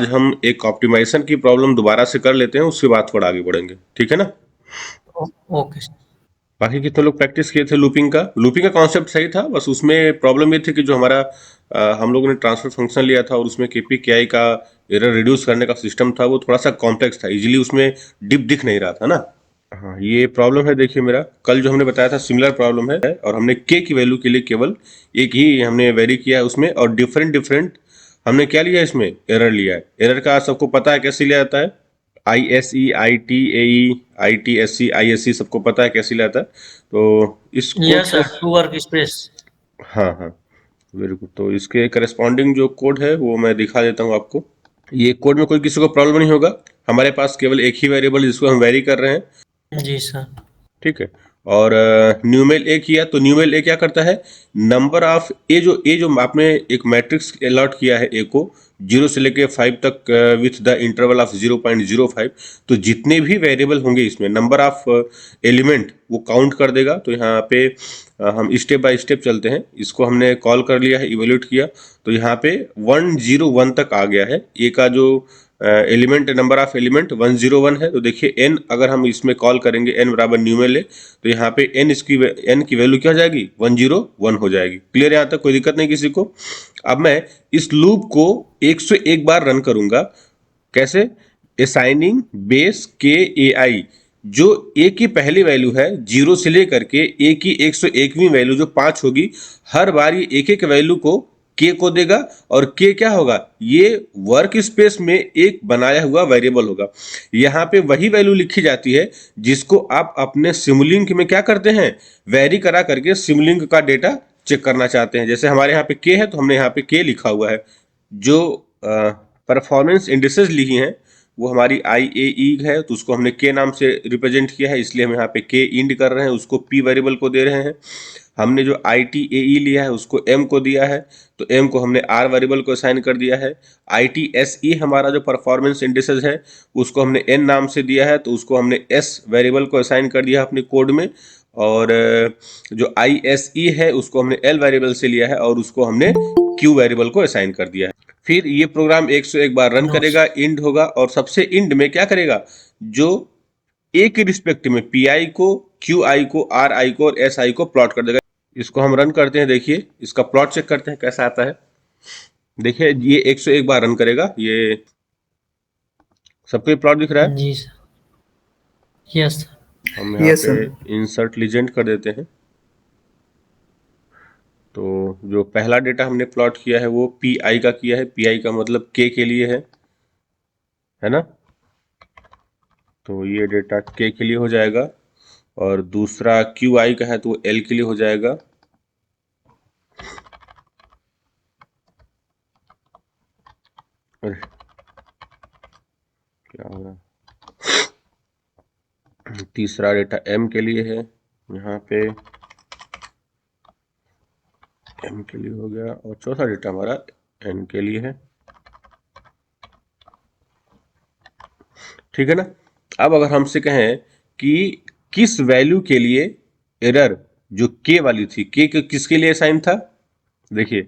आज हम एक ऑप्टिमाइजेशन की प्रॉब्लम दोबारा से कर लेते हैं, उसके बाद थोड़ा आगे बढ़ेंगे, ठीक है ना। Okay sir. बाकी कितने लोग प्रैक्टिस किए थे लूपिंग का कॉन्सेप्ट सही था, बस उसमें प्रॉब्लम ये थी कि जो हमारा हम लोगों ने ट्रांसफर फंक्शन लिया था और उसमें केपी के आई का एरर रिड्यूस करने का सिस्टम था, वो थोड़ा सा कॉम्प्लेक्स था, इजीली उसमें डिप दिख नहीं रहा था ना। हाँ, ये प्रॉब्लम है। देखिए, मेरा कल जो हमने बताया था सिमिलर प्रॉब्लम है, और हमने के की वैल्यू के लिए केवल एक ही हमने वेरी किया है उसमें, और डिफरेंट डिफरेंट हमने क्या लिया है, इसमें एरर लिया है। एरर का सबको पता है कैसे लिया जाता है, I S E, I T A E, I T S C, I S C, सबको पता है कैसे लिया जाता है। तो इस कोड यस को, सर, टू वर्क स्पेस। हाँ हाँ, वेरी गुड। तो इसके करस्पॉन्डिंग जो कोड है वो मैं दिखा देता हूँ आपको। ये कोड में कोई किसी को प्रॉब्लम नहीं होगा, हमारे पास केवल एक ही वेरिएबल जिसको हम वेरी कर रहे हैं, जी सर। ठीक है। और न्यूमेल ए किया तो न्यूमेल ए क्या करता है, नंबर ऑफ ए जो आपने एक मैट्रिक्स अलॉट किया है ए को 0 से लेके 5 तक, विथ द इंटरवल ऑफ 0.05, तो जितने भी वेरिएबल होंगे इसमें नंबर ऑफ एलिमेंट वो काउंट कर देगा। तो यहाँ पे हम स्टेप बाय स्टेप चलते हैं। इसको हमने कॉल कर लिया है, इवेल्यूट किया, तो यहाँ पे 101 तक आ गया है। ए का जो एलिमेंट, नंबर ऑफ एलिमेंट 101 है। तो देखिए एन अगर हम इसमें कॉल करेंगे, एन बराबर न्यूमेल है, तो यहाँ पे एन की वैल्यू क्या हो जाएगी, 101 हो जाएगी। क्लियर, यहाँ तक कोई दिक्कत नहीं किसी को। अब मैं इस लूप को 101 बार रन करूंगा। कैसे, असाइनिंग बेस के ए आई, जो ए की पहली वैल्यू है 0 से लेकर के ए की 101वीं वैल्यू जो 5 होगी, हर बार ये एक एक वैल्यू को के को देगा। और के क्या होगा, ये वर्क स्पेस में एक बनाया हुआ वेरिएबल होगा। यहाँ पे वही वैल्यू लिखी जाती है जिसको आप अपने सिमुलिंक में क्या करते हैं, वेरी करा करके सिमुलिंक का डेटा चेक करना चाहते हैं। जैसे हमारे यहाँ पे के है तो हमने यहाँ पे के लिखा हुआ है। जो परफॉर्मेंस इंडिसेस लिखी हैं वो हमारी आई ए ई है, तो उसको हमने के नाम से रिप्रेजेंट किया है, इसलिए हम यहाँ पे के इंड कर रहे हैं, उसको पी वेरिएबल को दे रहे हैं। हमने जो आई टी ए ई लिया है उसको एम को दिया है, तो एम को हमने आर वेरिएबल को असाइन कर दिया है। आई टी एस ई हमारा जो परफॉर्मेंस इंडिसेस है उसको हमने एन नाम से दिया है, तो उसको हमने एस वेरिएबल को असाइन कर दिया अपने कोड में। और जो आई एस ई है उसको हमने एल वेरिएबल से लिया है, और उसको हमने क्यू वेरिएबल को असाइन कर दिया है। फिर ये प्रोग्राम 101 बार रन नो करेगा, इंड होगा, और सबसे इंड में क्या करेगा, जो ए के रिस्पेक्ट में पी आई को, क्यू आई को, आर आई को और एस आई को प्लॉट कर देगा। इसको हम रन करते हैं, देखिए इसका प्लॉट चेक करते हैं कैसा आता है। देखिए ये 101 बार रन करेगा, ये सबको प्लॉट दिख रहा है। जी सर। Yes sir. हम यहाँ यस पे सर। इंसर्ट लीजेंड कर देते हैं। तो जो पहला डेटा हमने प्लॉट किया है वो पी आई का किया है, पी आई का मतलब के लिए है ना। तो ये डेटा के लिए हो जाएगा, और दूसरा क्यू आई का है तो वो एल के लिए हो जाएगा। अरे क्या हो रहा है, तीसरा डेटा एम के लिए है, यहाँ पे एम के लिए हो गया, और चौथा डेटा हमारा एन के लिए है, ठीक है ना। अब अगर हमसे कहें कि किस वैल्यू के लिए एरर जो के वाली थी, के किसके लिए साइन था, देखिए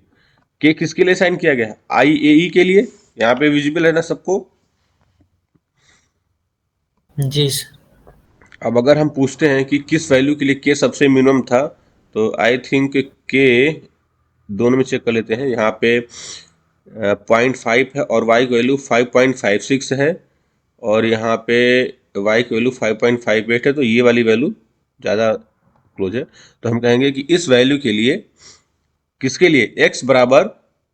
के किसके लिए साइन किया गया, आई ए ई के लिए, यहाँ पे विजिबल है ना सबको। जी सर। अब अगर हम पूछते हैं कि किस वैल्यू के लिए के सबसे मिनिमम था, तो आई थिंक के दोनों में चेक कर लेते हैं। यहाँ पे 0.5 है, और वाई की वैल्यू 5.56 है, और यहाँ पे वाई की वैल्यू 5.58 है, तो ये वाली वैल्यू ज़्यादा क्लोज है। तो हम कहेंगे कि इस वैल्यू के लिए, किसके लिए, x बराबर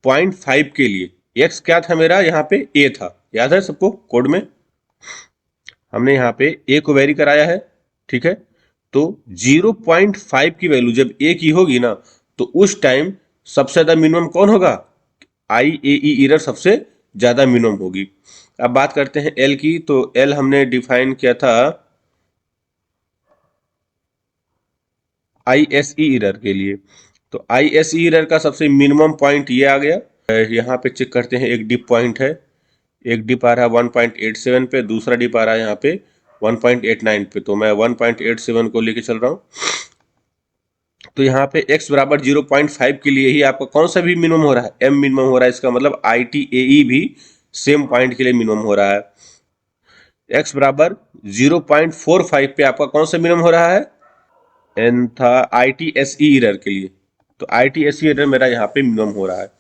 0.5 के लिए, x क्या था मेरा, यहाँ पे a था, याद है सबको कोड में हमने यहाँ पे a को वेरी कराया है, ठीक है। तो 0.5 की वैल्यू जब a की होगी ना, तो उस टाइम सबसे ज्यादा मिनिमम कौन होगा, आई ए ई एरर सबसे ज्यादा मिनिमम होगी। अब बात करते हैं l की, तो l हमने डिफाइन किया था आई एस ई एरर के लिए। तो आई एस ई एरर का सबसे मिनिमम पॉइंट ये आ गया। यहाँ पे चेक करते हैं, एक डिप पॉइंट है, एक डिप आ रहा है 1.87 पे, दूसरा डिप आ रहा है यहाँ पे 1.89 पे, तो मैं 1.87 को लेके चल रहा हूँ। तो यहाँ पे x बराबर 0.5 के लिए ही आपका कौन सा भी मिनिमम हो रहा है, m मिनिमम हो रहा है, इसका मतलब आई टी ए ई भी सेम पॉइंट के लिए मिनिमम हो रहा है। x बराबर 0.45 पे आपका कौन सा मिनिमम हो रहा है? एन था ITSE एरर के लिए, तो ITSE एरर मेरा यहाँ पे मिनिमम हो रहा है।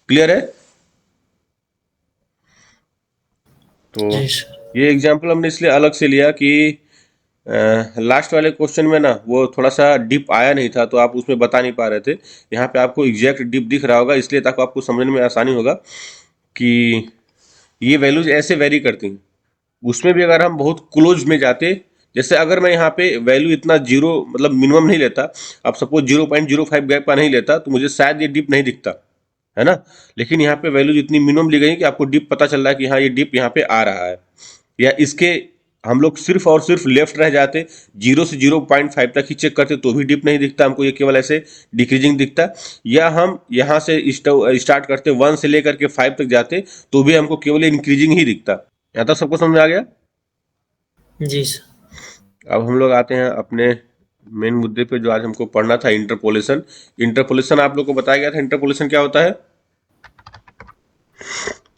क्लियर है? तो जी सर। ये एग्जांपल हमने इसलिए अलग से लिया कि लास्ट वाले क्वेश्चन में ना वो थोड़ा सा डिप आया नहीं था, तो आप उसमें बता नहीं पा रहे थे। यहाँ पे आपको एग्जैक्ट डिप दिख रहा होगा, इसलिए ताकि आपको समझने में आसानी होगा कि ये वैल्यूज ऐसे वेरी करती हैं। उसमें भी अगर हम बहुत क्लोज में जाते, जैसे अगर मैं यहाँ पे वैल्यू इतना जीरो मतलब मिनिमम नहीं लेता, अब सपोज 0.05 गैप का नहीं लेता, तो मुझे शायद ये डिप नहीं दिखता, है ना। लेकिन यहाँ पे वैल्यूज इतनी मिनिमम ली गई कि आपको डिप पता चल रहा है कि हाँ ये डिप यहाँ पे आ रहा है। या इसके हम लोग सिर्फ और सिर्फ लेफ्ट रह जाते, 0 से 0.5 तक ही चेक करते, तो भी डिप नहीं दिखता हमको, ये केवल ऐसे डिक्रीजिंग दिखता। या हम यहाँ से स्टार्ट करते 1 से लेकर के 5 तक जाते, तो भी हमको केवल इंक्रीजिंग ही दिखता। यहाँ तक सबको समझ में आ गया? जी सर। अब हम लोग आते हैं अपने मेन मुद्दे पे, जो आज हमको पढ़ना था, इंटरपोलेशन। इंटरपोलेशन आप लोग को बताया गया था, इंटरपोलेशन क्या होता है?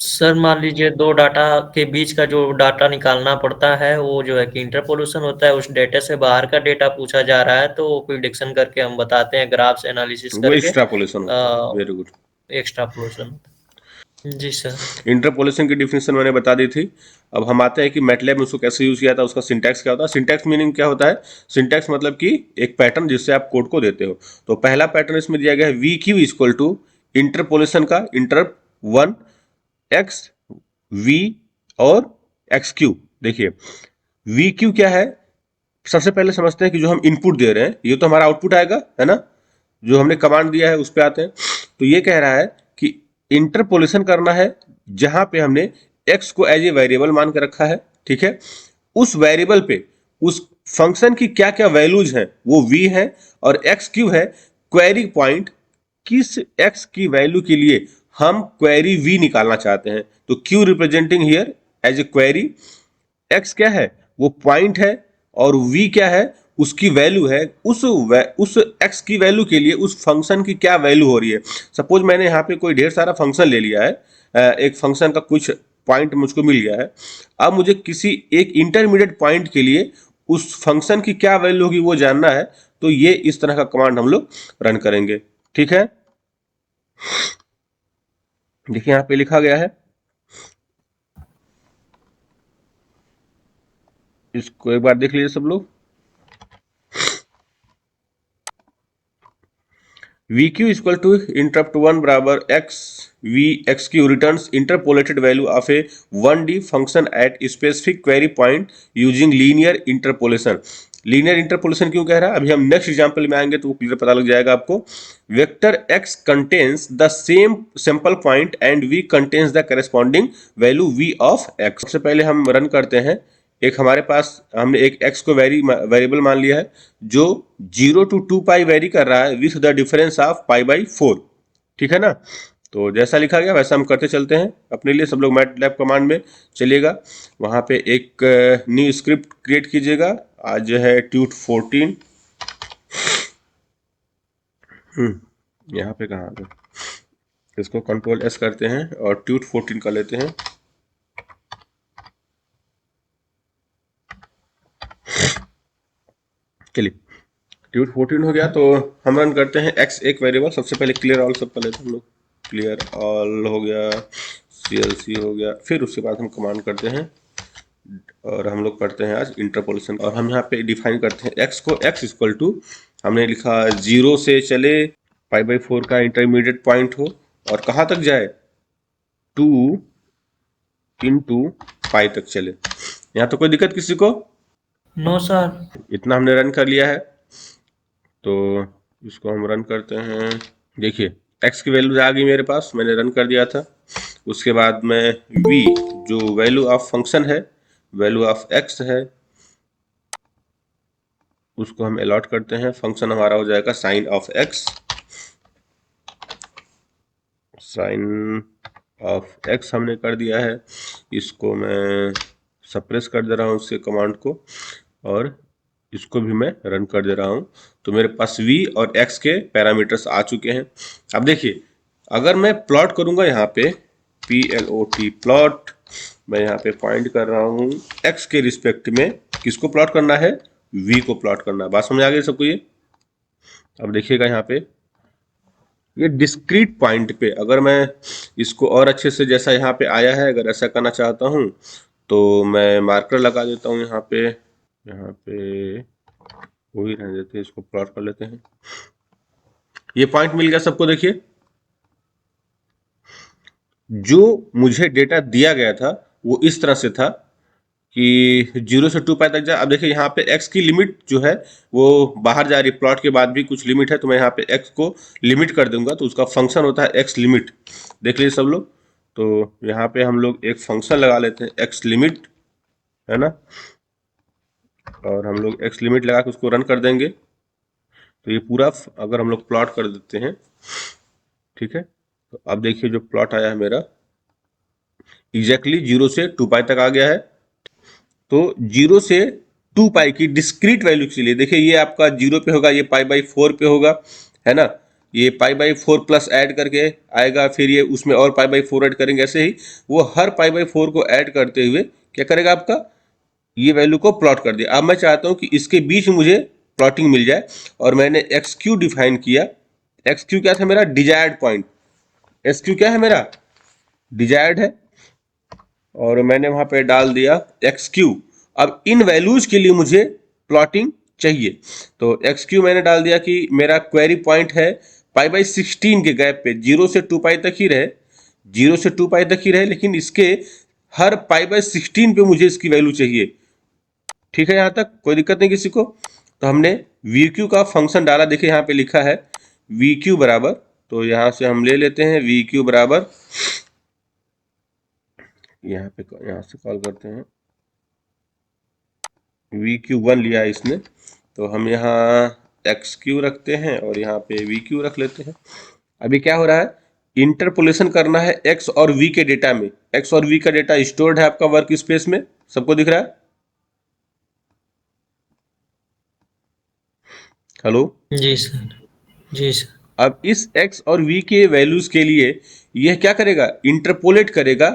सर मान लीजिए दो डाटा के बीच का जो डाटा निकालना पड़ता है वो जो है कि इंटरपोलेशन होता है। उस डेटा से बाहर का डेटा पूछा जा रहा है तो वो प्रिडिक्शन करके हम बताते हैं, ग्राफ्स एनालिसिस वो करके एक्स्ट्रापोलेशन होता है। Very good. एक्स्ट्रापोलेशन। जी सर। इंटरपोलेशन की डिफिनेशन मैंने बता दी थी। अब हम आते हैं कि मैटलैब में उसको कैसे यूज किया था, उसका सिंटैक्स क्या होता है। सिंटैक्स मीनिंग क्या होता है? सिंटैक्स मतलब कि एक पैटर्न जिससे आप कोड को देते हो। तो पहला पैटर्न इसमें दिया गया है V Q equal to interpolation का इंटरप्ट 1 एक्स वी और एक्स क्यू। देखिए वी क्यू क्या है, सबसे पहले समझते हैं कि जो हम इनपुट दे रहे हैं ये तो हमारा आउटपुट आएगा, है ना। जो हमने कमांड दिया है उस पर आते हैं। तो ये कह रहा है कि इंटरपोलेशन करना है जहां पे हमने x को एज ए वेरिएबल मान के रखा है, ठीक है। उस वेरिएबल पे उस फंक्शन की क्या क्या वैल्यूज हैं वो v है और x क्यू है। क्वेरी पॉइंट किस x की वैल्यू के लिए हम क्वेरी v निकालना चाहते हैं, तो q representing here as a query, x क्या है वो पॉइंट है, और v क्या है उसकी वैल्यू है। उस x की वैल्यू के लिए उस फंक्शन की क्या वैल्यू हो रही है। सपोज मैंने यहाँ पे कोई ढेर सारा फंक्शन ले लिया है, एक फंक्शन का कुछ पॉइंट मुझको मिल गया है। अब मुझे किसी एक इंटरमीडिएट पॉइंट के लिए उस फंक्शन की क्या वैल्यू होगी वो जानना है, तो ये इस तरह का कमांड हम लोग रन करेंगे, ठीक है। देखिए यहाँ पे लिखा गया है, इसको एक बार देख लीजिए सब लोग। VQ इक्वल टू इंटरप्ट 1 बराबर x v x Q returns interpolated value of A 1D function at specific query point using linear interpolation. Linear interpolation क्यों कह रहा है, अभी हम नेक्स्ट एग्जांपल में आएंगे तो वो क्लियर पता लग जाएगा आपको। Vector x contains the same sample point and v contains the corresponding value v of x। सबसे पहले हम रन करते हैं, एक हमारे पास हमने एक x को वेरिएबल मान लिया है जो 0 to 2 पाई वेरी कर रहा है विथ द डिफरेंस ऑफ π/4, ठीक है ना। तो जैसा लिखा गया वैसा हम करते चलते हैं अपने लिए। सब लोग मैटलैब कमांड में चलिएगा, वहाँ पे एक न्यू स्क्रिप्ट क्रिएट कीजिएगा। आज है ट्यूट 14। यहाँ पे कहाँ पे, इसको कंट्रोल S करते हैं और ट्यूट 14 कर लेते हैं। चलिए ट्यूट 14 हो गया, तो हम रन करते हैं x एक वेरिएबल। सबसे पहले क्लियर ऑल सब कर लेते हैं हम लोग। क्लियर ऑल हो गया, CLC हो गया, फिर उसके बाद हम कमांड करते हैं और हम लोग करते हैं आज इंटरपोलेशन। और हम यहाँ पे डिफाइन करते हैं x को, x इक्वल टू हमने लिखा 0 से चले π/4 का इंटरमीडिएट पॉइंट हो और कहाँ तक जाए 2 into पाई तक चले। यहाँ तो कोई दिक्कत किसी को? No sir. इतना हमने रन कर लिया है, तो इसको हम रन करते हैं। देखिए x की वैल्यू आ गई मेरे पास, मैंने रन कर दिया था। उसके बाद में v जो वैल्यू ऑफ फंक्शन है, वैल्यू ऑफ x है, उसको हम अलॉट करते हैं। फंक्शन हमारा हो जाएगा sine of x, sine of x हमने कर दिया है। इसको मैं सप्रेस कर दे रहा हूँ उसके कमांड को, और इसको भी मैं रन कर दे रहा हूँ। तो मेरे पास v और x के पैरामीटर्स आ चुके हैं। अब देखिए अगर मैं प्लॉट करूंगा यहाँ पे PLOT प्लॉट, मैं यहाँ पे पॉइंट कर रहा हूँ x के रिस्पेक्ट में, किसको प्लॉट करना है, v को प्लॉट करना है। बात समझ आ गई सबको ये? अब देखिएगा यहाँ पे ये डिस्क्रीट पॉइंट पे अगर मैं इसको और अच्छे से, जैसा यहाँ पे आया है, अगर ऐसा करना चाहता हूँ तो मैं मार्कर लगा देता हूँ यहाँ पे वही रहने देते हैं, इसको प्लॉट कर लेते हैं। ये पॉइंट मिल गया सबको। देखिए जो मुझे डेटा दिया गया था वो इस तरह से था कि 0 से 2 पाई तक जाए। अब देखिए यहाँ पे x की लिमिट जो है वो बाहर जा रही है, प्लॉट के बाद भी कुछ लिमिट है, तो मैं यहाँ पे x को लिमिट कर दूंगा, तो उसका फंक्शन होता है x लिमिट। देख लीजिए सब लोग, तो यहाँ पे हम लोग एक फंक्शन लगा लेते हैं x लिमिट, है ना, और हम लोग x लिमिट लगा के उसको रन कर देंगे, तो ये पूरा अगर हम लोग प्लॉट कर देते हैं, ठीक है, तो अब देखिए जो प्लॉट आया है मेरा एग्जैक्टली 0 से 2 पाई तक आ गया है। तो 0 से 2 पाई की डिस्क्रीट वैल्यू के लिए देखिए ये आपका 0 पे होगा, ये π/4 पे होगा, है ना, ये π/4 प्लस ऐड करके आएगा, फिर ये उसमें और π/4 ऐड करेंगे, ऐसे ही वो हर π/4 को ऐड करते हुए क्या करेगा, आपका ये वैल्यू को प्लॉट कर दिया। अब मैं चाहता हूं कि इसके बीच मुझे प्लॉटिंग मिल जाए, और मैंने एक्स क्यू डिफाइन किया। एक्स क्यू क्या था मेरा, डिजायर्ड पॉइंट। एक्स क्यू क्या है मेरा, डिजायर्ड है, और मैंने वहां पे डाल दिया एक्स क्यू। अब इन वैल्यूज के लिए मुझे प्लॉटिंग चाहिए, तो एक्स क्यू मैंने डाल दिया कि मेरा क्वेरी पॉइंट है π/16 के गैप पे, 0 से 2 पाई तक ही रहे, 0 से 2 पाई तक ही रहे, लेकिन इसके हर π/16 पे मुझे इसकी वैल्यू चाहिए। ठीक है, यहाँ तक कोई दिक्कत नहीं किसी को? तो हमने वी क्यू का फंक्शन डाला, देखिए यहाँ पे लिखा है वी क्यू बराबर, तो यहाँ से हम ले लेते हैं वी क्यू बराबर, यहाँ से कॉल करते हैं, वी क्यू 1 लिया है इसने, तो हम यहाँ एक्स क्यू रखते हैं और यहाँ पे वी क्यू रख लेते हैं। अभी क्या हो रहा है, इंटरपोलेशन करना है एक्स और वी के डेटा में। एक्स और वी का डेटा स्टोर्ड है आपका वर्क स्पेस में, सबको दिख रहा है? हेलो जी सर। जी सर। अब इस x और v के वैल्यूज के लिए यह क्या करेगा, इंटरपोलेट करेगा,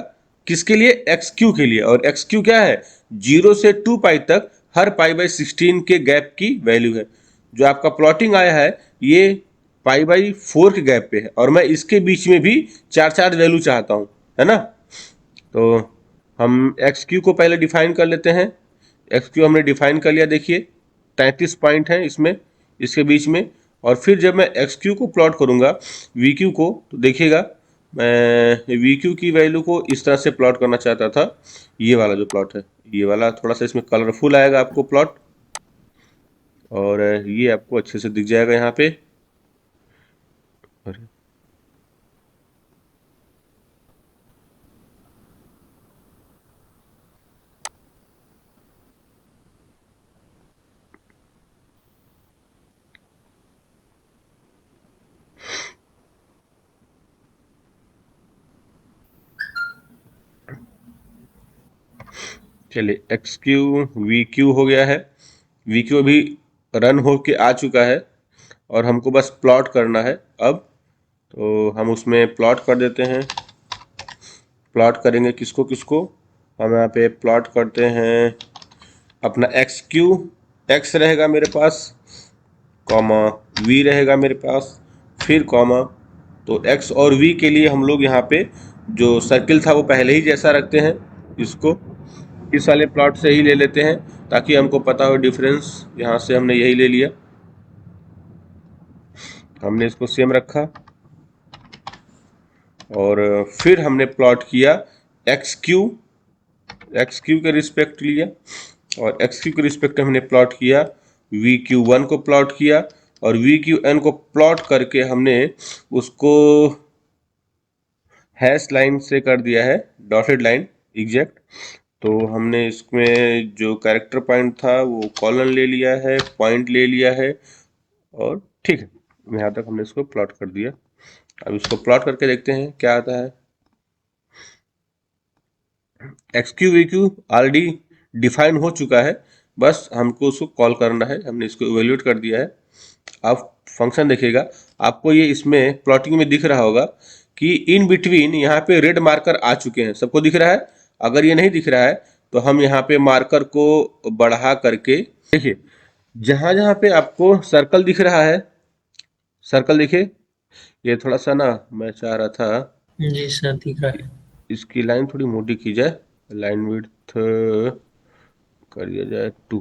किसके लिए, xq के लिए। और xq क्या है, 0 से 2 पाई तक हर π/16 के गैप की वैल्यू है। जो आपका प्लॉटिंग आया है ये π/4 के गैप पे है, और मैं इसके बीच में भी चार चार वैल्यू चाहता हूँ, है ना। तो हम xq को पहले डिफाइन कर लेते हैं। xq हमने डिफाइन कर लिया, देखिए 33 पॉइंट है इसमें, इसके बीच में। और फिर जब मैं एक्स क्यू को प्लॉट करूंगा वी क्यू को, तो देखिएगा मैं वी क्यू की वैल्यू को इस तरह से प्लॉट करना चाहता था। ये वाला जो प्लॉट है, ये वाला थोड़ा सा इसमें कलरफुल आएगा आपको प्लॉट, और ये आपको अच्छे से दिख जाएगा यहाँ पे। चलिए एक्स क्यू वी क्यू हो गया है, वी क्यू अभी रन हो के आ चुका है, और हमको बस प्लॉट करना है अब। तो हम उसमें प्लॉट कर देते हैं। प्लॉट करेंगे किसको किसको, हम यहाँ पे प्लॉट करते हैं अपना एक्स क्यू, एक्स रहेगा मेरे पास, कॉमा वी रहेगा मेरे पास, फिर कॉमा। तो एक्स और वी के लिए हम लोग यहाँ पे जो सर्किल था वो पहले ही जैसा रखते हैं, इसको इस वाले प्लॉट से ही ले लेते हैं ताकि हमको पता हो डिफरेंस। यहाँ से हमने यही ले लिया, हमने इसको सेम रखा, और फिर हमने प्लॉट किया एक्स क्यू के रिस्पेक्ट लिया, और एक्स क्यू के रिस्पेक्ट हमने प्लॉट किया वी क्यू 1 को प्लॉट किया, और वी क्यू एन को प्लॉट करके हमने उसको हैश लाइन से कर दिया है, डॉटेड लाइन एग्जैक्ट। तो हमने इसमें जो कैरेक्टर पॉइंट था वो कॉलन ले लिया है, पॉइंट ले लिया है, और ठीक है, यहाँ तक हमने इसको प्लॉट कर दिया। अब इसको प्लॉट करके देखते हैं क्या आता है। X Q we Q already define हो चुका है, बस हमको उसको कॉल करना है, हमने इसको इवेल्यूएट कर दिया है। आप फंक्शन देखिएगा, आपको ये इसमें प्लॉटिंग में दिख रहा होगा कि इन बिटवीन यहाँ पे रेड मार्कर आ चुके हैं, सबको दिख रहा है? अगर ये नहीं दिख रहा है तो हम यहाँ पे मार्कर को बढ़ा करके देखिए, जहां जहां पे आपको सर्कल दिख रहा है, सर्कल देखिए, ये थोड़ा सा ना मैं चाह रहा था जी सर, दिख रहा है। इसकी लाइन थोड़ी मोटी की जाए, लाइन विड्थ कर दिया जाए 2।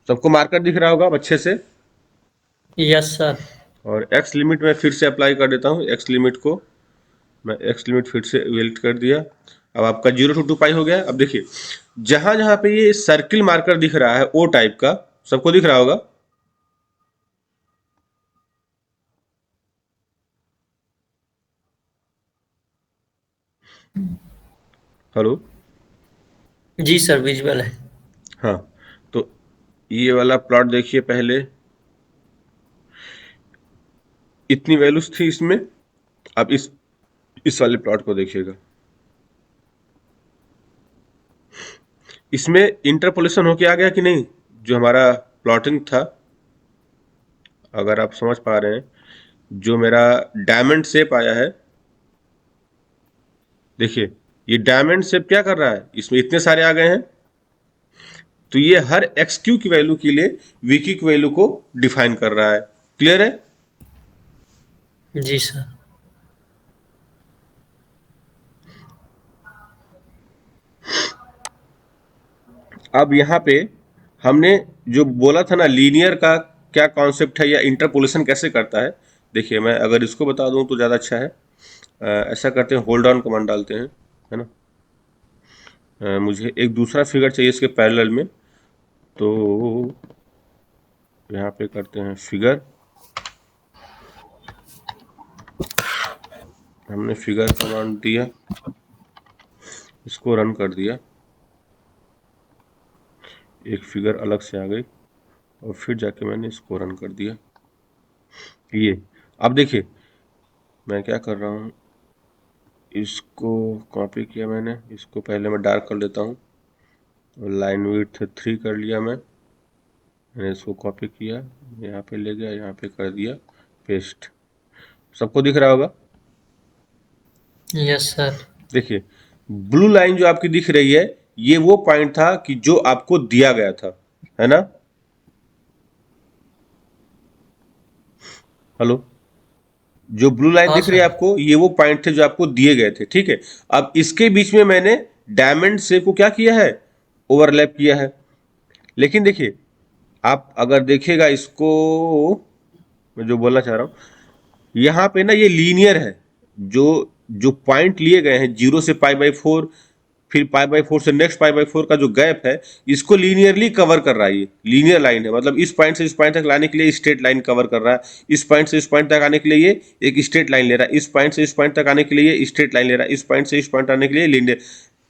सबको मार्कर दिख रहा होगा अब अच्छे से? Yes sir. और एक्स लिमिट में फिर से अप्लाई कर देता हूँ, एक्स लिमिट को मैं एक्स लिमिट फिर से वेल्ट कर दिया। अब आपका 0 to 2 पाई हो गया। अब देखिए, जहां जहां पे ये सर्किल मार्कर दिख रहा है ओ टाइप का, सबको दिख रहा होगा? हेलो? जी सर, विजुअल है। हाँ, तो ये वाला प्लॉट देखिए, पहले इतनी वैल्यूज थी इसमें, अब इस वाले प्लॉट को देखिएगा, इसमें इंटरपोलेशन होके आ गया कि नहीं? जो हमारा प्लॉटिंग था, अगर आप समझ पा रहे हैं, जो मेरा डायमंड शेप आया है, देखिए ये डायमंड शेप क्या कर रहा है, इसमें इतने सारे आ गए हैं, तो ये हर एक्स क्यू की वैल्यू के लिए वी क्यू की वैल्यू को डिफाइन कर रहा है। क्लियर है? जी सर। अब यहाँ पे हमने जो बोला था ना, लीनियर का क्या कॉन्सेप्ट है या इंटरपोलेशन कैसे करता है, देखिए मैं अगर इसको बता दूं तो ज़्यादा अच्छा है। ऐसा करते हैं, होल्ड ऑन कमांड डालते हैं, है ना? मुझे एक दूसरा फिगर चाहिए इसके पैरेलल में, तो यहाँ पे करते हैं फिगर, हमने फिगर कमांड दिया, इसको रन कर दिया, एक फिगर अलग से आ गई, और फिर जाके मैंने इसको रन कर दिया। ये अब देखिए मैं क्या कर रहा हूँ, इसको कॉपी किया मैंने, इसको पहले मैं डार्क कर लेता हूँ, और लाइन विड्थ 3 कर लिया मैंने इसको कॉपी किया, यहाँ पे ले गया, यहाँ पे कर दिया पेस्ट। सबको दिख रहा होगा? Yes sir. देखिए, ब्लू लाइन जो आपकी दिख रही है, ये वो पॉइंट था कि जो आपको दिया गया था, है ना? हेलो? जो ब्लू लाइन हाँ दिख रही है सर। आपको, ये वो पॉइंट थे जो आपको दिए गए थे, ठीक है? अब इसके बीच में मैंने डायमंड शेप को क्या किया है, ओवरलैप किया है। लेकिन देखिए, आप अगर देखिएगा इसको, मैं जो बोलना चाह रहा हूँ, यहाँ पे ना ये लीनियर है, जो जो पॉइंट लिए गए हैं 0 से π/4, फिर π/4 से नेक्स्ट π/4 का जो गैप है, इसको लीनियरली कवर कर रहा है। ये लीनियर लाइन है, मतलब इस पॉइंट से इस पॉइंट तक लाने के लिए स्ट्रेट लाइन कवर कर रहा है, इस पॉइंट से इस पॉइंट तक आने के लिए ये एक स्ट्रेट लाइन ले रहा है, इस पॉइंट से इस पॉइंट तक आने के लिए ये स्ट्रेट लाइन ले रहा है, इस पॉइंट से इस पॉइंट आने के लिए लीनियर।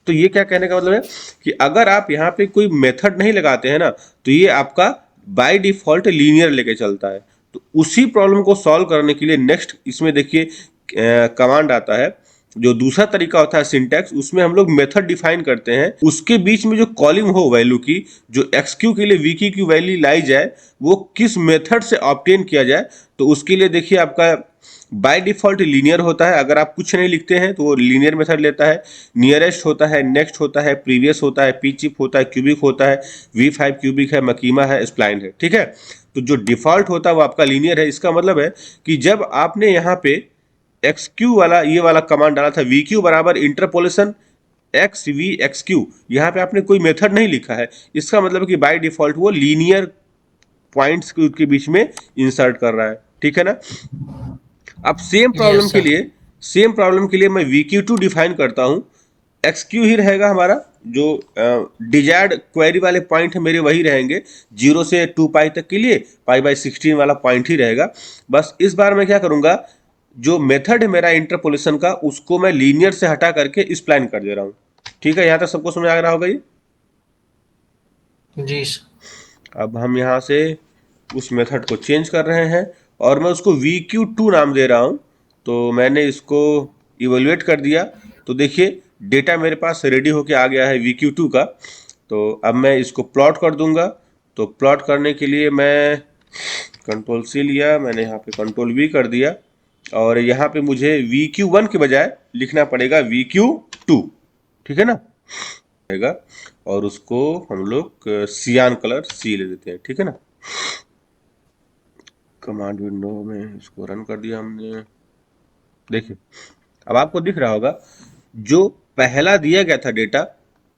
तो ये क्या कहने का मतलब है कि अगर आप यहाँ पे कोई मेथड नहीं लगाते हैं ना, तो ये आपका बाय डिफॉल्ट लीनियर लेके चलता है। तो उसी प्रॉब्लम को सॉल्व करने के लिए नेक्स्ट इसमें देखिए कमांड आता है, जो दूसरा तरीका होता है सिंटैक्स, उसमें हम लोग मेथड डिफाइन करते हैं, उसके बीच में जो कॉलिंग हो वैल्यू की, जो एक्स क्यू के लिए वी क्यू की वैल्यू लाई जाए, वो किस मेथड से ऑब्टेन किया जाए। तो उसके लिए देखिए आपका बाय डिफॉल्ट लीनियर होता है, अगर आप कुछ नहीं लिखते हैं तो वो लीनियर मेथड लेता है। नियरेस्ट होता है, नेक्स्ट होता है, प्रीवियस होता है, पी चिप होता है, क्यूबिक होता है, V5 क्यूबिक है, मकीमा है, स्प्लाइन है, ठीक है? तो जो डिफॉल्ट होता है वो आपका लीनियर है। इसका मतलब है कि जब आपने यहाँ पे एक्स क्यू वाला ये वाला कमांड डाला था, वी क्यू बराबर interpolation X V X Q, यहाँ पे आपने कोई मेथड नहीं लिखा है, इसका मतलब है कि बाय डिफॉल्ट वो लीनियर पॉइंट्स के बीच में इंसर्ट कर रहा है, ठीक है ना? अब यस सर। सेम प्रॉब्लम के लिए मैं वी क्यू टू डिफाइन करता हूँ, एक्स क्यू ही रहेगा हमारा, जो डिजायर्ड क्वेरी वाले पॉइंट है मेरे वही रहेंगे, 0 से 2 पाई तक के लिए π/16 वाला पॉइंट ही रहेगा। बस इस बार मैं क्या करूंगा, जो मेथड है मेरा इंटरपोलेशन का, उसको मैं लीनियर से हटा करके स्प्लाइन कर दे रहा हूँ। ठीक है, यहाँ तक सबको समझ आ रहा होगा ये? जी सर। अब हम यहाँ से उस मेथड को चेंज कर रहे हैं, और मैं उसको VQ2 नाम दे रहा हूँ। तो मैंने इसको इवेलुएट कर दिया, तो देखिए डेटा मेरे पास रेडी होके आ गया है VQ2 का। तो अब मैं इसको प्लॉट कर दूंगा। तो प्लॉट करने के लिए मैं कंट्रोल C लिया, मैंने यहाँ पे कंट्रोल V कर दिया, और यहाँ पे मुझे VQ1 के बजाय लिखना पड़ेगा VQ2, ठीक है ना, रहेगा। और उसको हम लोग सियान कलर सी ले देते हैं, ठीक है ना। कमांड विंडो में इसको रन कर दिया हमने। देखिए अब आपको दिख रहा होगा जो पहला दिया गया था डेटा,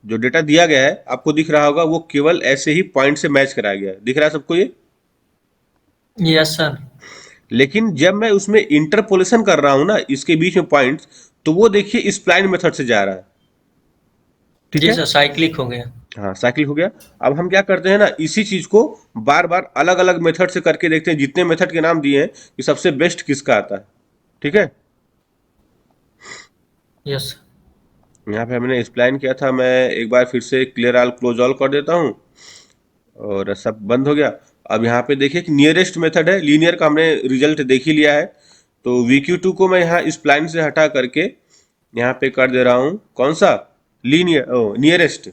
जो डेटा दिया गया है आपको दिख रहा होगा वो केवल ऐसे ही पॉइंट से मैच कराया गया है, दिख रहा है सबको ये। Yes sir. लेकिन जब मैं उसमें इंटरपोलेशन कर रहा हूं ना इसके बीच में पॉइंट्स, तो वो देखिए स्प्लाइन मेथड से जा रहा है, ठीक जी है। सर, साइक्लिक हो गया। हाँ साइकिल हो गया। अब हम क्या करते हैं ना, इसी चीज को बार बार अलग अलग मेथड से करके देखते हैं, जितने मेथड के नाम दिए हैं कि सबसे बेस्ट किसका आता है, ठीक है। यस। यहाँ पे हमने एक्सप्लेन किया था, मैं एक बार फिर से क्लियर ऑल क्लोज ऑल कर देता हूँ और सब बंद हो गया। अब यहाँ पे देखिए कि नियरेस्ट मेथड है, लीनियर का हमने रिजल्ट देख ही लिया है। तो VQ2 को मैं यहाँ इस प्लाइन से हटा करके यहाँ पे कर दे रहा हूँ कौन सा, लीनियर, ओ नियरेस्ट,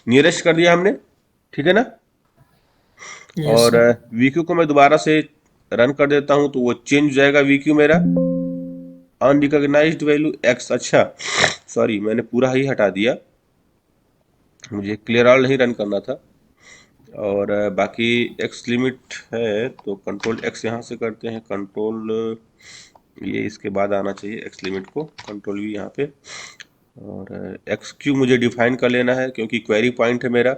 नियरेस्ट कर दिया हमने, ठीक है ना। यस और सर। VQ को मैं दोबारा से रन कर देता हूँ तो वो चेंज हो जाएगा VQ मेरा, अनरिकॉग्नाइज्ड वैल्यू x, अच्छा सॉरी मैंने पूरा ही हटा दिया, मुझे क्लियर ऑल नहीं रन करना था। और बाकी x लिमिट है तो कंट्रोल x यहाँ से करते हैं, कंट्रोल ये इसके बाद आना चाहिए x लिमिट को, कंट्रोल V यहाँ पे। और एक्स क्यू मुझे डिफाइन कर लेना है क्योंकि क्वेरी पॉइंट है मेरा।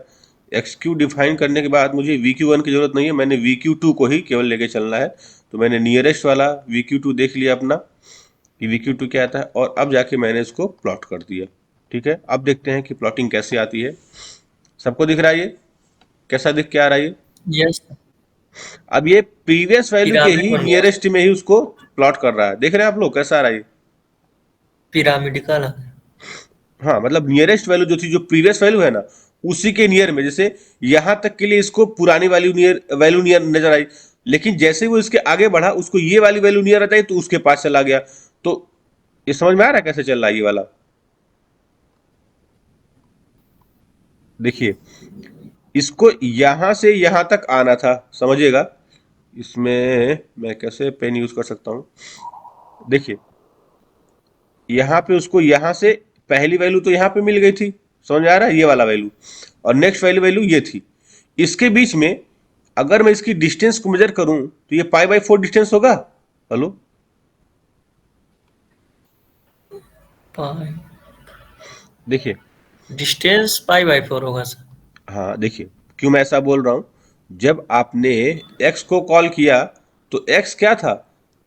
एक्स क्यू डिफाइन करने के बाद मुझे VQ1 की जरूरत नहीं है, मैंने VQ2 को ही केवल लेके चलना है। तो मैंने नियरेस्ट वाला VQ2 देख लिया अपना कि VQ2 क्या आता है, और अब जाके मैंने इसको प्लॉट कर दिया, ठीक है। अब देखते हैं कि प्लॉटिंग कैसे आती है। सबको दिख रहा है ये कैसा दिख के आ रहा है ये। यस। अब ये प्रीवियस वैल्यू के पिरामिड ही बन गया। नियरेस्ट में ही उसको प्लॉट कर रहा है, देख रहे हैं आप लोग कैसा आ रहा है ये। पिरामिडिकल। हाँ मतलब नियरेस्ट वैल्यू जो थी, जो प्रीवियस वैल्यू है ना उसी के नियर में, जैसे यहां तक के लिए इसको पुरानी वैल्यू नियर नजर आई, लेकिन जैसे ही वो इसके आगे बढ़ा उसको ये वाली वैल्यू नियर आता है तो उसके पास चला गया। तो ये समझ में आ रहा है कैसे चल रहा है ये वाला। देखिए इसको यहां से यहां तक आना था, समझिएगा। इसमें मैं कैसे पेन यूज कर सकता हूं, देखिए यहाँ पे उसको यहाँ से पहली वैल्यू तो यहाँ पे मिल गई थी, समझ आ रहा है, ये वाला वैल्यू, और नेक्स्ट वैल्यू वैल्यू ये थी। इसके बीच में अगर मैं इसकी डिस्टेंस को मेजर करूं तो ये π/4 डिस्टेंस होगा। हेलो, पाई देखिए, डिस्टेंस पाई/4 होगा सर। हाँ देखिए क्यों मैं ऐसा बोल रहा हूं, जब आपने x को कॉल किया तो x क्या था,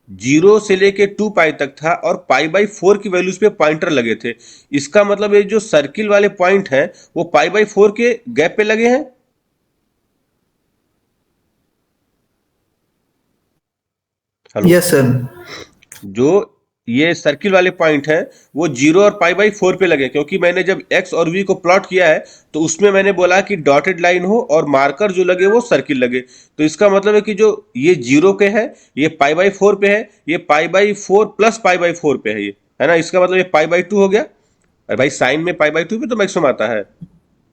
0 से लेके 2π तक था और π/4 की वैल्यूज पे पॉइंटर लगे थे। इसका मतलब ये जो सर्किल वाले पॉइंट हैं वो π/4 के गैप पे लगे हैं। Hello, yes sir. जो ये सर्किल वाले पॉइंट हैं वो 0 और π/4 पे लगे, क्योंकि मैंने जब x और v को प्लॉट किया है तो उसमें मैंने बोला कि डॉटेड लाइन हो और मार्कर जो लगे वो सर्किल लगे। तो इसका मतलब है कि जो ये 0 के है, ये π/4 पे है, ये π/4 प्लस π/4 पे है, ये है ना, इसका मतलब ये π/2 हो गया। अरे भाई साइन में π/2 पे तो मैक्सिमम आता है,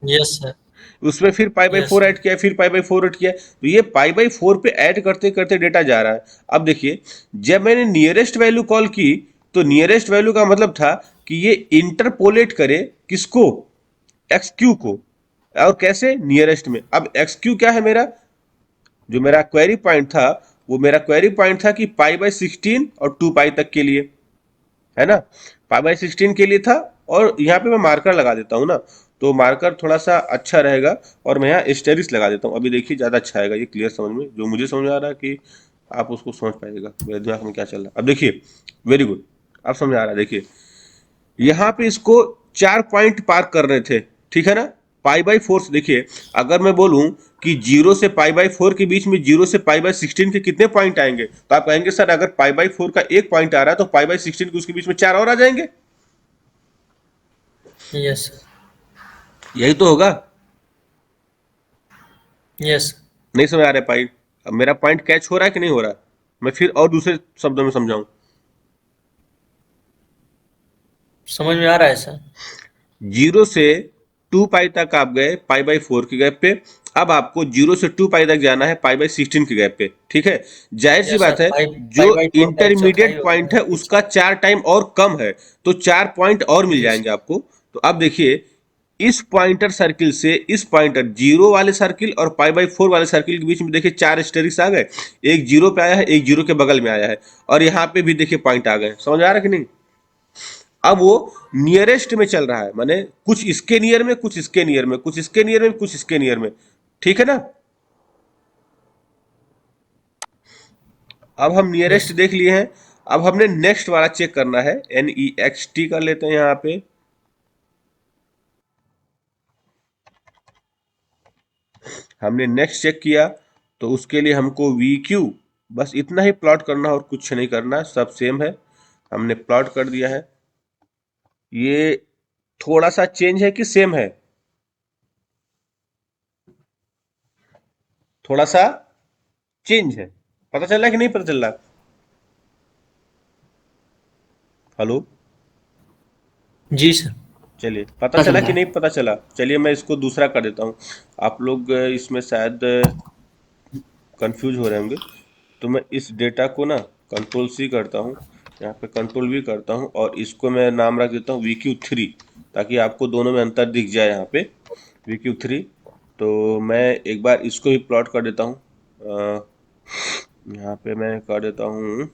यस सर। उसमें फिर यस π/4 ऐड किया, फिर π/4 ऐड किया, तो ये π/4 पे ऐड करते करते डेटा जा रहा है। अब देखिए जब मैंने नियरेस्ट वैल्यू कॉल की तो नियरेस्ट वैल्यू का मतलब था कि ये इंटरपोलेट करे किसको, एक्स क्यू को, और कैसे, नियरेस्ट में। अब एक्स क्यू क्या है मेरा, जो मेरा क्वेरी पॉइंट था वो मेरा क्वेरी पॉइंट था कि π/16 और 2π तक के लिए, है ना, π/16 के लिए था। और यहाँ पे मैं मार्कर लगा देता हूँ ना, तो मार्कर थोड़ा सा अच्छा रहेगा, और मैं यहाँ एस्टेरिस्क लगा देता हूँ। अभी देखिए ज़्यादा अच्छा आएगा ये क्लियर समझ में, जो मुझे समझ आ रहा है कि आप उसको समझ पाइएगा मेरे दिमाग में क्या चल रहा है। अब देखिए वेरी गुड, अब समझ आ रहा है। देखिए यहाँ पे इसको 4 पॉइंट पार कर रहे थे, ठीक है ना, π/4 से। देखिए अगर मैं बोलूं कि 0 से π/4 के बीच में 0 से π/16 के कितने पॉइंट आएंगे, तो आप कहेंगे सर अगर π/4 का एक पॉइंट आ रहा है तो π/16 के उसके बीच में 4 और आ जाएंगे, यस। यही तो होगा। यस। नहीं समझ आ रहा है पॉइंट, अब मेरा पॉइंट कैच हो रहा है कि नहीं हो रहा है, मैं फिर और दूसरे शब्दों में समझाऊं। समझ में आ रहा है सर। 0 से 2π तक आप गए π/4 के गैप पे, अब आपको 0 से 2 पाई तक जाना है पाई बाई 16 के गैप पे, ठीक है। जाहिर सी यस सर, बात है, फाइव जो फाइव बाई फोर का 128 इंटरमीडिएट होता पॉइंट है है पीछे। उसका 4 टाइम और कम है, तो 4 पॉइंट और मिल जी जाएंगे सर। आपको। तो अब देखिए, इस पॉइंटर सर्किल से इस पॉइंटर जीरो वाले सर्किल और पाई बाई 4 वाले सर्किल के बीच में देखिए 4 स्टेरिक्स आ गए। एक जीरो पे आया है, एक जीरो के बगल में आया है, और यहाँ पे भी देखिए पॉइंट आ गए। समझ आ रहा है कि नहीं? अब वो नियरेस्ट में चल रहा है, माने कुछ इसके नियर में, कुछ इसके नियर में, कुछ इसके नियर में, कुछ इसके नियर में, ठीक है ना। अब हम यस नियरेस्ट सर। देख लिए हैं। अब हमने नेक्स्ट वाला चेक करना है, NEXT कर लेते हैं यहाँ पे। हमने नेक्स्ट चेक किया, तो उसके लिए हमको VQ बस इतना ही प्लॉट करना और कुछ नहीं करना, सब सेम है। हमने प्लॉट कर दिया है। ये थोड़ा सा चेंज है कि सेम है? थोड़ा सा चेंज है। पता चल रहा है कि नहीं पता चल रहा? हेलो? जी सर। चलिए, पता पता चला चल कि रहा नहीं है। पता चला? चलिए मैं इसको दूसरा कर देता हूँ। आप लोग इसमें शायद कंफ्यूज हो रहे होंगे। तो मैं इस डेटा को ना कंट्रोल C करता हूँ, यहाँ पे कंट्रोल V करता हूँ, और इसको मैं नाम रख देता हूँ VQ3, ताकि आपको दोनों में अंतर दिख जाए यहाँ पे। VQ3। तो मैं एक बार इसको भी प्लॉट कर देता हूँ। यहाँ पे मैं कर देता हूँ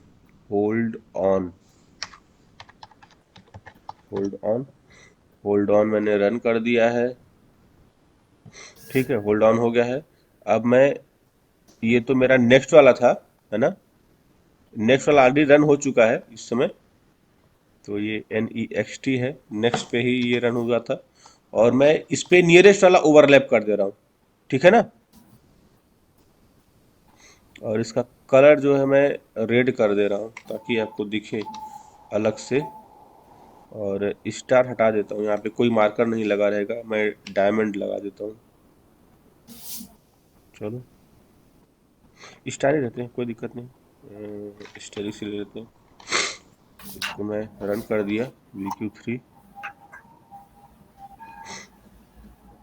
hold on. Hold on. Hold on मैंने रन कर दिया है। ठीक है, होल्ड ऑन हो गया है। अब मैं, ये तो मेरा नेक्स्ट वाला था, है ना। नेक्स्ट वाला ऑलरेडी रन हो चुका है इस समय। तो ये NEXT है, नेक्स्ट पे ही ये रन हुआ था। और मैं इस पे नियरेस्ट वाला ओवरलैप कर दे रहा हूँ, ठीक है ना। और इसका कलर जो है मैं रेड कर दे रहा हूँ, ताकि आपको दिखे अलग से। और स्टार हटा देता हूँ, यहाँ पे कोई मार्कर नहीं लगा रहेगा, मैं डायमंड लगा देता हूँ। चलो, स्टार ही रहते हैं, कोई दिक्कत नहीं, स्टार ही ले लेते हैं। इसको मैं रन कर दिया, VQ3।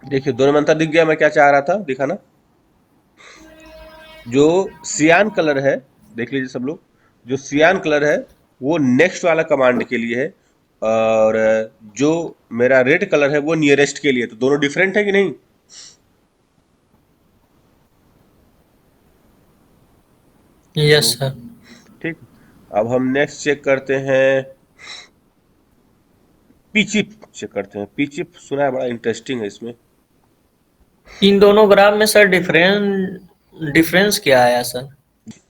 देखिए दोनों में अंतर दिख गया। मैं क्या चाह रहा था दिखाना, जो सियान कलर है, देख लीजिए सब लोग, जो सियान कलर है वो नेक्स्ट वाला कमांड के लिए है, और जो मेरा रेड कलर है वो नियरेस्ट के लिए। तो दोनों डिफरेंट है कि नहीं? Yes hello? सर। ठीक। अब हम नेक्स्ट चेक करते हैं, पीचिप चेक करते हैं। पीचिप सुना है, बड़ा इंटरेस्टिंग है इसमें। इन दोनों ग्राफ में सर डिफरेंस क्या आया सर?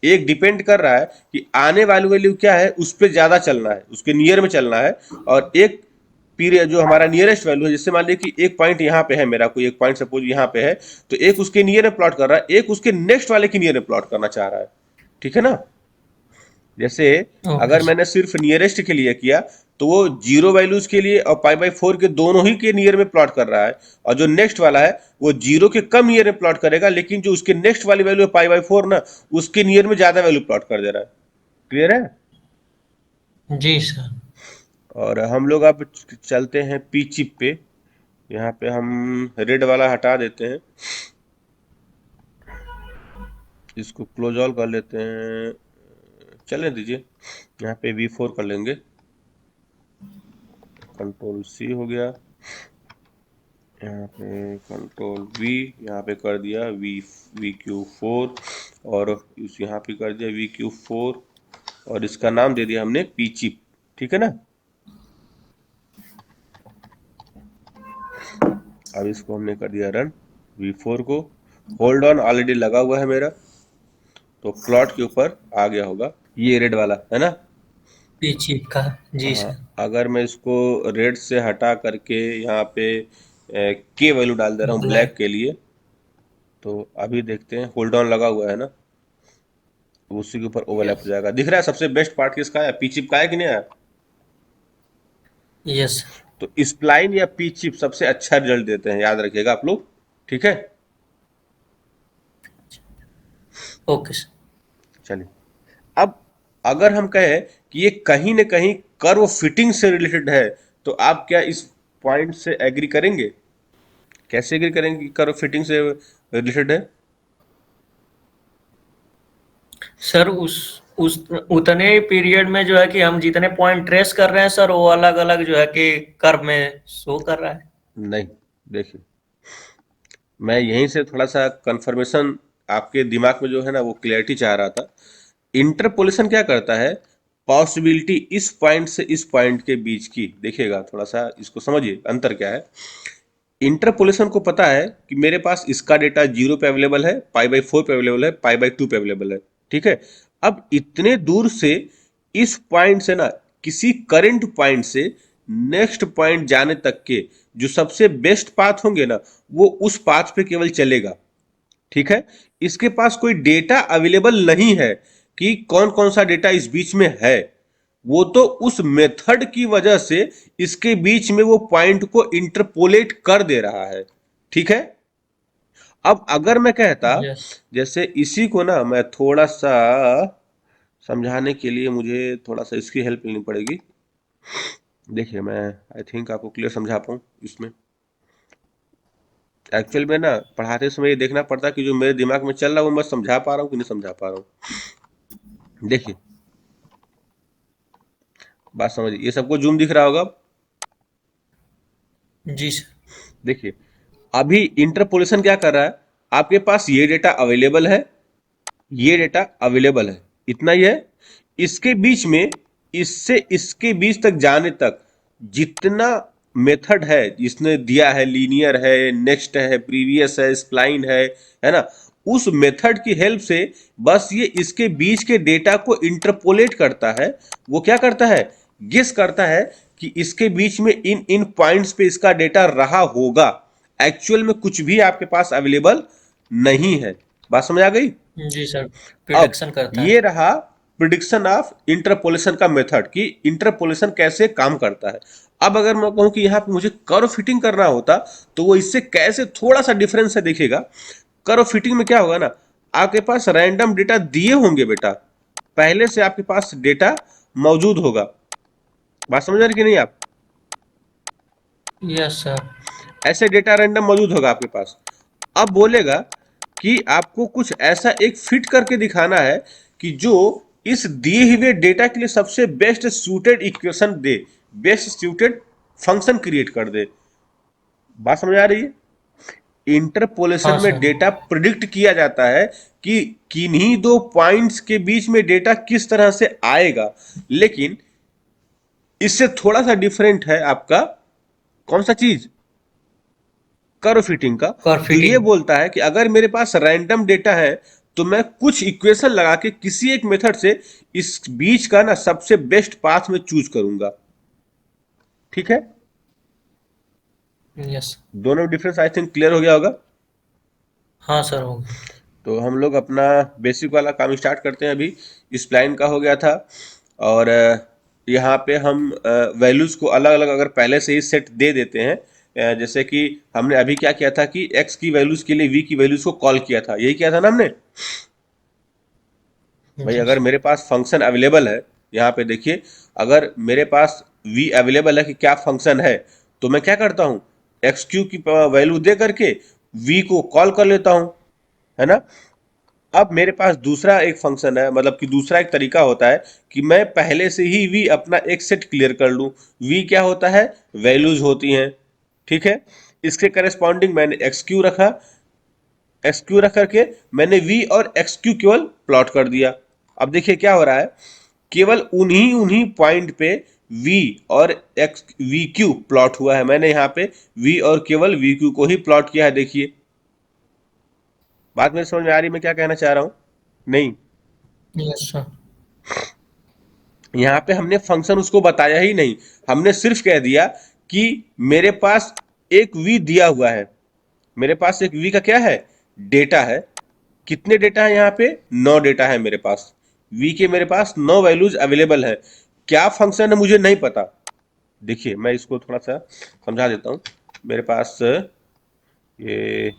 एक डिपेंड कर रहा है कि आने वाली वैल्यू क्या है, उस पर ज्यादा चलना है, उसके नियर में चलना है। और एक पीरियड जो हमारा नियरेस्ट वैल्यू है, जैसे मान लीजिए कि एक पॉइंट यहाँ पे है, मेरा कोई एक पॉइंट सपोज यहाँ पे है, तो एक उसके नियर में प्लॉट कर रहा है, एक उसके नेक्स्ट वाले के नियर में प्लॉट करना चाह रहा है, ठीक है ना। जैसे ओके अगर सर। मैंने सिर्फ नियरेस्ट के लिए किया, तो वो जीरो वैल्यूज के लिए और पाई बाई 4 के दोनों ही के नियर में प्लॉट कर रहा है। और जो नेक्स्ट वाला है वो जीरो के कम नियर में प्लॉट करेगा, लेकिन जो उसके नेक्स्ट वाली वैल्यू है पाई बाई 4 ना, उसके नियर में ज्यादा वैल्यू प्लॉट कर दे रहा है। क्लियर है? जी सर। और हम लोग अब चलते हैं पी चिप पे। यहाँ पे हम रेड वाला हटा देते हैं, इसको क्लोज ऑल कर लेते हैं, चलने दीजिए। यहाँ पे V4 कर लेंगे, कंट्रोल C हो गया। यहाँ पे कंट्रोल V, यहाँ पे कर दिया VQ4, और इस यहाँ पे कर दिया VQ4, और इसका नाम दे दिया हमने पी चिप, ठीक है ना। अब इसको हमने कर दिया रन, V4 को। होल्ड ऑन ऑलरेडी लगा हुआ है मेरा, तो प्लॉट के ऊपर आ गया होगा ये रेड वाला, है ना। पीछे का। जी हाँ, सर। अगर मैं इसको रेड से हटा करके यहाँ पे के वैल्यू डाल दे रहा हूँ ब्लैक ब्लैक। के लिए, तो अभी देखते हैं होल्ड ऑन लगा हुआ है ना, तो उसी के ऊपर ओवरलैप हो यस। जाएगा। दिख रहा है सबसे बेस्ट पार्ट किसका है? पी चिप का है कि नहीं है? Yes sir. तो स्प्लाइन या पी चिप सबसे अच्छा रिजल्ट देते हैं, याद रखिएगा आप लोग, ठीक है। Okay sir. चलिए, अब अगर हम कहें कि ये कहीं न कहीं कर्व फिटिंग से रिलेटेड है, तो आप क्या इस पॉइंट से एग्री करेंगे? कैसे एग्री करेंगे कि कर्व फिटिंग से रिलेटेड है? सर उस उतने पीरियड में जो है कि हम जितने पॉइंट ट्रेस कर रहे हैं सर, वो अलग अलग जो है कि कर्व में शो कर रहा है। नहीं, देखिए, मैं यहीं से थोड़ा सा कंफर्मेशन आपके दिमाग में जो है ना वो क्लियरिटी चाह रहा था। इंटरपोलेशन क्या करता है, पॉसिबिलिटी इस पॉइंट से इस पॉइंट के बीच की, देखिएगा थोड़ा सा इसको समझिए अंतर क्या है। इंटरपोलेशन को पता है कि मेरे पास इसका डेटा 0 पे अवेलेबल है, पाई/4 पे अवेलेबल है, पाई/2 पे अवेलेबल है, ठीक है। अब इतने दूर से इस पॉइंट से ना किसी करंट पॉइंट से नेक्स्ट पॉइंट जाने तक के जो सबसे बेस्ट पाथ होंगे ना, वो उस पाथ पे केवल चलेगा, ठीक है। इसके पास कोई डेटा अवेलेबल नहीं है कि कौन कौन सा डेटा इस बीच में है। वो तो उस मेथड की वजह से इसके बीच में वो पॉइंट को इंटरपोलेट कर दे रहा है, ठीक है। अब अगर मैं कहता, यस। जैसे इसी को ना मैं थोड़ा सा समझाने के लिए मुझे थोड़ा सा इसकी हेल्प लेनी पड़ेगी। देखिए, मैं आई थिंक आपको क्लियर समझा पाऊँ इसमें। एक्चुअल में ना पढ़ाते समय ये देखना पड़ता है कि जो मेरे दिमाग में चल रहा है वो मैं समझा पा रहा हूँ कि नहीं समझा पा रहा हूँ। देखिए, बात समझिए, ये सबको जूम दिख रहा होगा अब? जी सर। देखिए, अभी इंटरपोलेशन क्या कर रहा है, आपके पास ये डेटा अवेलेबल है, ये डेटा अवेलेबल है, इतना ही है। इसके बीच में, इससे इसके बीच तक जाने तक जितना मेथड है जिसने दिया है, लीनियर है, नेक्स्ट है, प्रीवियस है, स्प्लाइन है ना, उस मेथड की हेल्प से बस ये इसके बीच के डेटा को इंटरपोलेट करता है। वो क्या करता है, गेस करता है कि इसके बीच में इन इन पॉइंट्स पे इसका डेटा रहा होगा। एक्चुअल में कुछ भी आपके पास अवेलेबल नहीं है। बात समझ आ गई? जी सर, अब प्रिडिक्शन करता है। ये रहा प्रिडिक्शन ऑफ इंटरपोलेशन का मेथड कि इंटरपोलेशन कैसे काम करता है। अब अगर मैं कहूं कि यहां पे मुझे कर्व फिटिंग करना होता तो वो इससे कैसे थोड़ा सा डिफरेंस है, देखिएगा। कर्व फिटिंग में क्या होगा ना, आपके पास रैंडम डेटा दिए होंगे बेटा, पहले से आपके पास डेटा मौजूद होगा। बात समझ आ रही कि नहीं आप? Yes sir. ऐसे डेटा रैंडम मौजूद होगा आपके पास। अब बोलेगा कि आपको कुछ ऐसा एक फिट करके दिखाना है कि जो इस दिए हुए डेटा के लिए सबसे बेस्ट सूटेड इक्वेशन दे, बेस्ट सूटेड फंक्शन क्रिएट कर दे। बात समझ आ रही है? इंटरपोलेशन हाँ में सर। डेटा प्रिडिक्ट किया जाता है कि किन्हीं दो पॉइंट्स के बीच में डेटा किस तरह से आएगा, लेकिन इससे थोड़ा सा डिफरेंट है आपका कौन सा चीज, कर्व फिटिंग का। कर जो ये फिटिंग। बोलता है कि अगर मेरे पास रैंडम डेटा है तो मैं कुछ इक्वेशन लगा के किसी एक मेथड से इस बीच का ना सबसे बेस्ट पाथ में चूज करूंगा, ठीक है। यस। दोनों में डिफरेंस आई थिंक क्लियर हो गया होगा। हाँ सर, हो गया। तो हम लोग अपना बेसिक वाला काम स्टार्ट करते हैं अभी। स्प्लाइन का हो गया था, और यहाँ पे हम वैल्यूज़ को अलग अलग अगर पहले से ही सेट दे देते हैं, जैसे कि हमने अभी क्या किया था कि x की वैल्यूज़ के लिए v की वैल्यूज़ को कॉल किया था, यही किया था ना हमने। भाई जी अगर सर। मेरे पास फंक्शन अवेलेबल है, यहाँ पे देखिए, अगर मेरे पास v अवेलेबल है कि क्या फंक्शन है, तो मैं क्या करता हूँ, एक्स क्यू की वैल्यू दे करके v को कॉल कर लेता हूँ, है ना। अब मेरे पास दूसरा एक फंक्शन है, मतलब कि दूसरा एक तरीका होता है कि मैं पहले से ही v अपना एक सेट क्लियर कर लूँ। v क्या होता है, वैल्यूज होती हैं, ठीक है। इसके करेस्पॉन्डिंग मैंने एक्स क्यू रखा, एक्स क्यू रख करके मैंने v और एक्स क्यू केवल प्लॉट कर दिया। अब देखिए क्या हो रहा है, केवल उन्हीं उन्हीं पॉइंट पे v और एक्स वी क्यू प्लॉट हुआ है। मैंने यहाँ पे v और केवल वी क्यू को ही प्लॉट किया है, देखिए। बात मेरे समझ में आ रही, मैं क्या कहना चाह रहा हूँ? नहीं, यस सर। यहाँ पे हमने फंक्शन उसको बताया ही नहीं, हमने सिर्फ कह दिया कि मेरे पास एक v दिया हुआ है, मेरे पास एक v का क्या है, डेटा है। कितने डेटा है यहाँ पे, 9 डेटा है मेरे पास। v के मेरे पास 9 वैल्यूज अवेलेबल है। क्या फंक्शन है मुझे नहीं पता। देखिए मैं इसको थोड़ा सा समझा देता हूँ। मेरे पास ये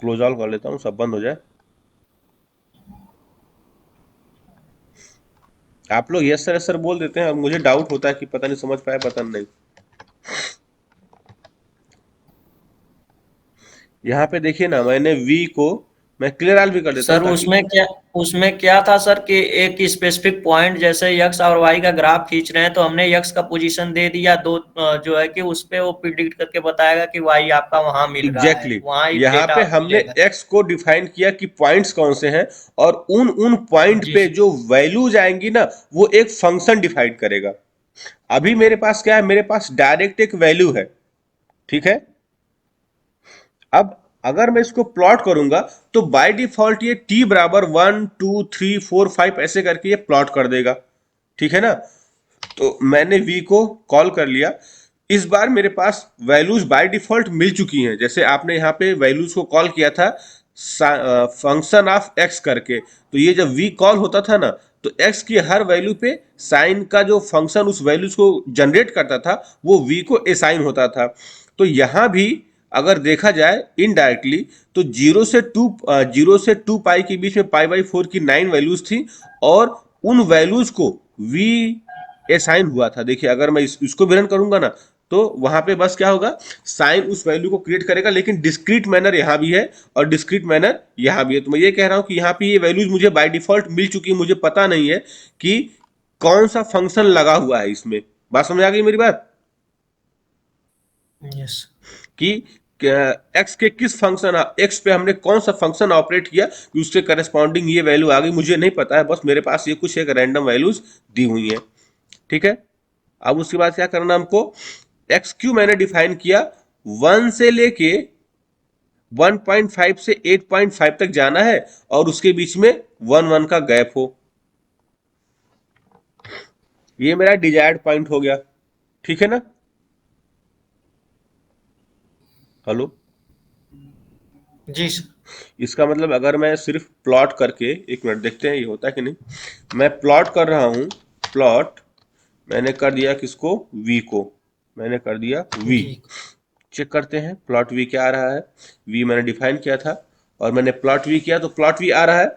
क्लोज ऑल कर लेता हूँ, सब बंद हो जाए। आप लोग यस सर बोल देते हैं, अब मुझे डाउट होता है कि पता नहीं समझ पाए, पता नहीं। यहाँ पे देखिए ना, मैंने v को मैं क्लियर आल भी कर देता हूँ सर ताकि उसमें क्या था सर कि एक स्पेसिफिक पॉइंट जैसे यक्स और वाई का ग्राफ खींच रहे हैं तो हमने यक्स का पोजीशन दे दिया दो, जो है कि उस पे वो प्रिडिक्ट करके बताएगा कि वाई आपका वहां मिल रहा है, एग्जैक्टली वहां एक यहाँ पे डेटा हमने मिलेगा। x को डिफाइन किया कि पॉइंट्स कौन से हैं, और उन उन पॉइंट जी पे सर। जो वैल्यूज आएंगी ना, वो एक फंक्शन डिफाइन करेगा। अभी मेरे पास क्या है, मेरे पास डायरेक्ट एक वैल्यू है, ठीक है। अब अगर मैं इसको प्लॉट करूंगा तो बाय डिफॉल्ट ये t बराबर 1 2 3 4 5 ऐसे करके ये प्लॉट कर देगा, ठीक है ना। तो मैंने v को कॉल कर लिया। इस बार मेरे पास वैल्यूज बाय डिफॉल्ट मिल चुकी हैं, जैसे आपने यहाँ पे वैल्यूज को कॉल किया था फंक्शन ऑफ x करके, तो ये जब v कॉल होता था ना, तो x की हर वैल्यू पे साइन का जो फंक्शन उस वैल्यूज को जनरेट करता था वो v को असाइन होता था। तो यहाँ भी अगर देखा जाए इनडायरेक्टली, तो जीरो से टू पाई के बीच में पाई/4 की 9 वैल्यूज थी, और उन वैल्यूज को v असाइन हुआ था। देखिए अगर मैं इसको भी रन करूंगा ना, तो वहां पे बस क्या होगा, साइन उस वैल्यू को क्रिएट करेगा, लेकिन डिस्क्रीट मैनर यहाँ भी है और डिस्क्रीट मैनर यहाँ भी है। तो मैं ये कह रहा हूँ कि यहाँ पे ये वैल्यूज मुझे बाय डिफॉल्ट मिल चुकी है, मुझे पता नहीं है कि कौन सा फंक्शन लगा हुआ है इसमें। बात समझ आ गई मेरी बात, यस। कि एक्स के किस फंक्शन, एक्स पे हमने कौन सा फंक्शन ऑपरेट किया कि उसके करस्पॉन्डिंग ये वैल्यू आ गई, मुझे नहीं पता है, बस मेरे पास ये कुछ एक रैंडम वैल्यूज दी हुई है, ठीक है। अब उसके बाद क्या करना हमको, एक्स क्यू मैंने डिफाइन किया, 1 से लेके 1.5 से 8.5 तक जाना है, और उसके बीच में 1 1 का गैप हो। ये मेरा डिजायर्ड पॉइंट हो गया, ठीक है ना। हेलो। जी सर। इसका मतलब अगर मैं सिर्फ प्लॉट करके, एक मिनट देखते हैं ये होता है कि नहीं। मैं प्लॉट कर रहा हूं, प्लॉट मैंने कर दिया किसको, v को मैंने कर दिया v। जी चेक करते हैं प्लॉट v क्या आ रहा है। v मैंने डिफाइन किया था और मैंने प्लॉट v किया, तो प्लॉट v आ रहा है।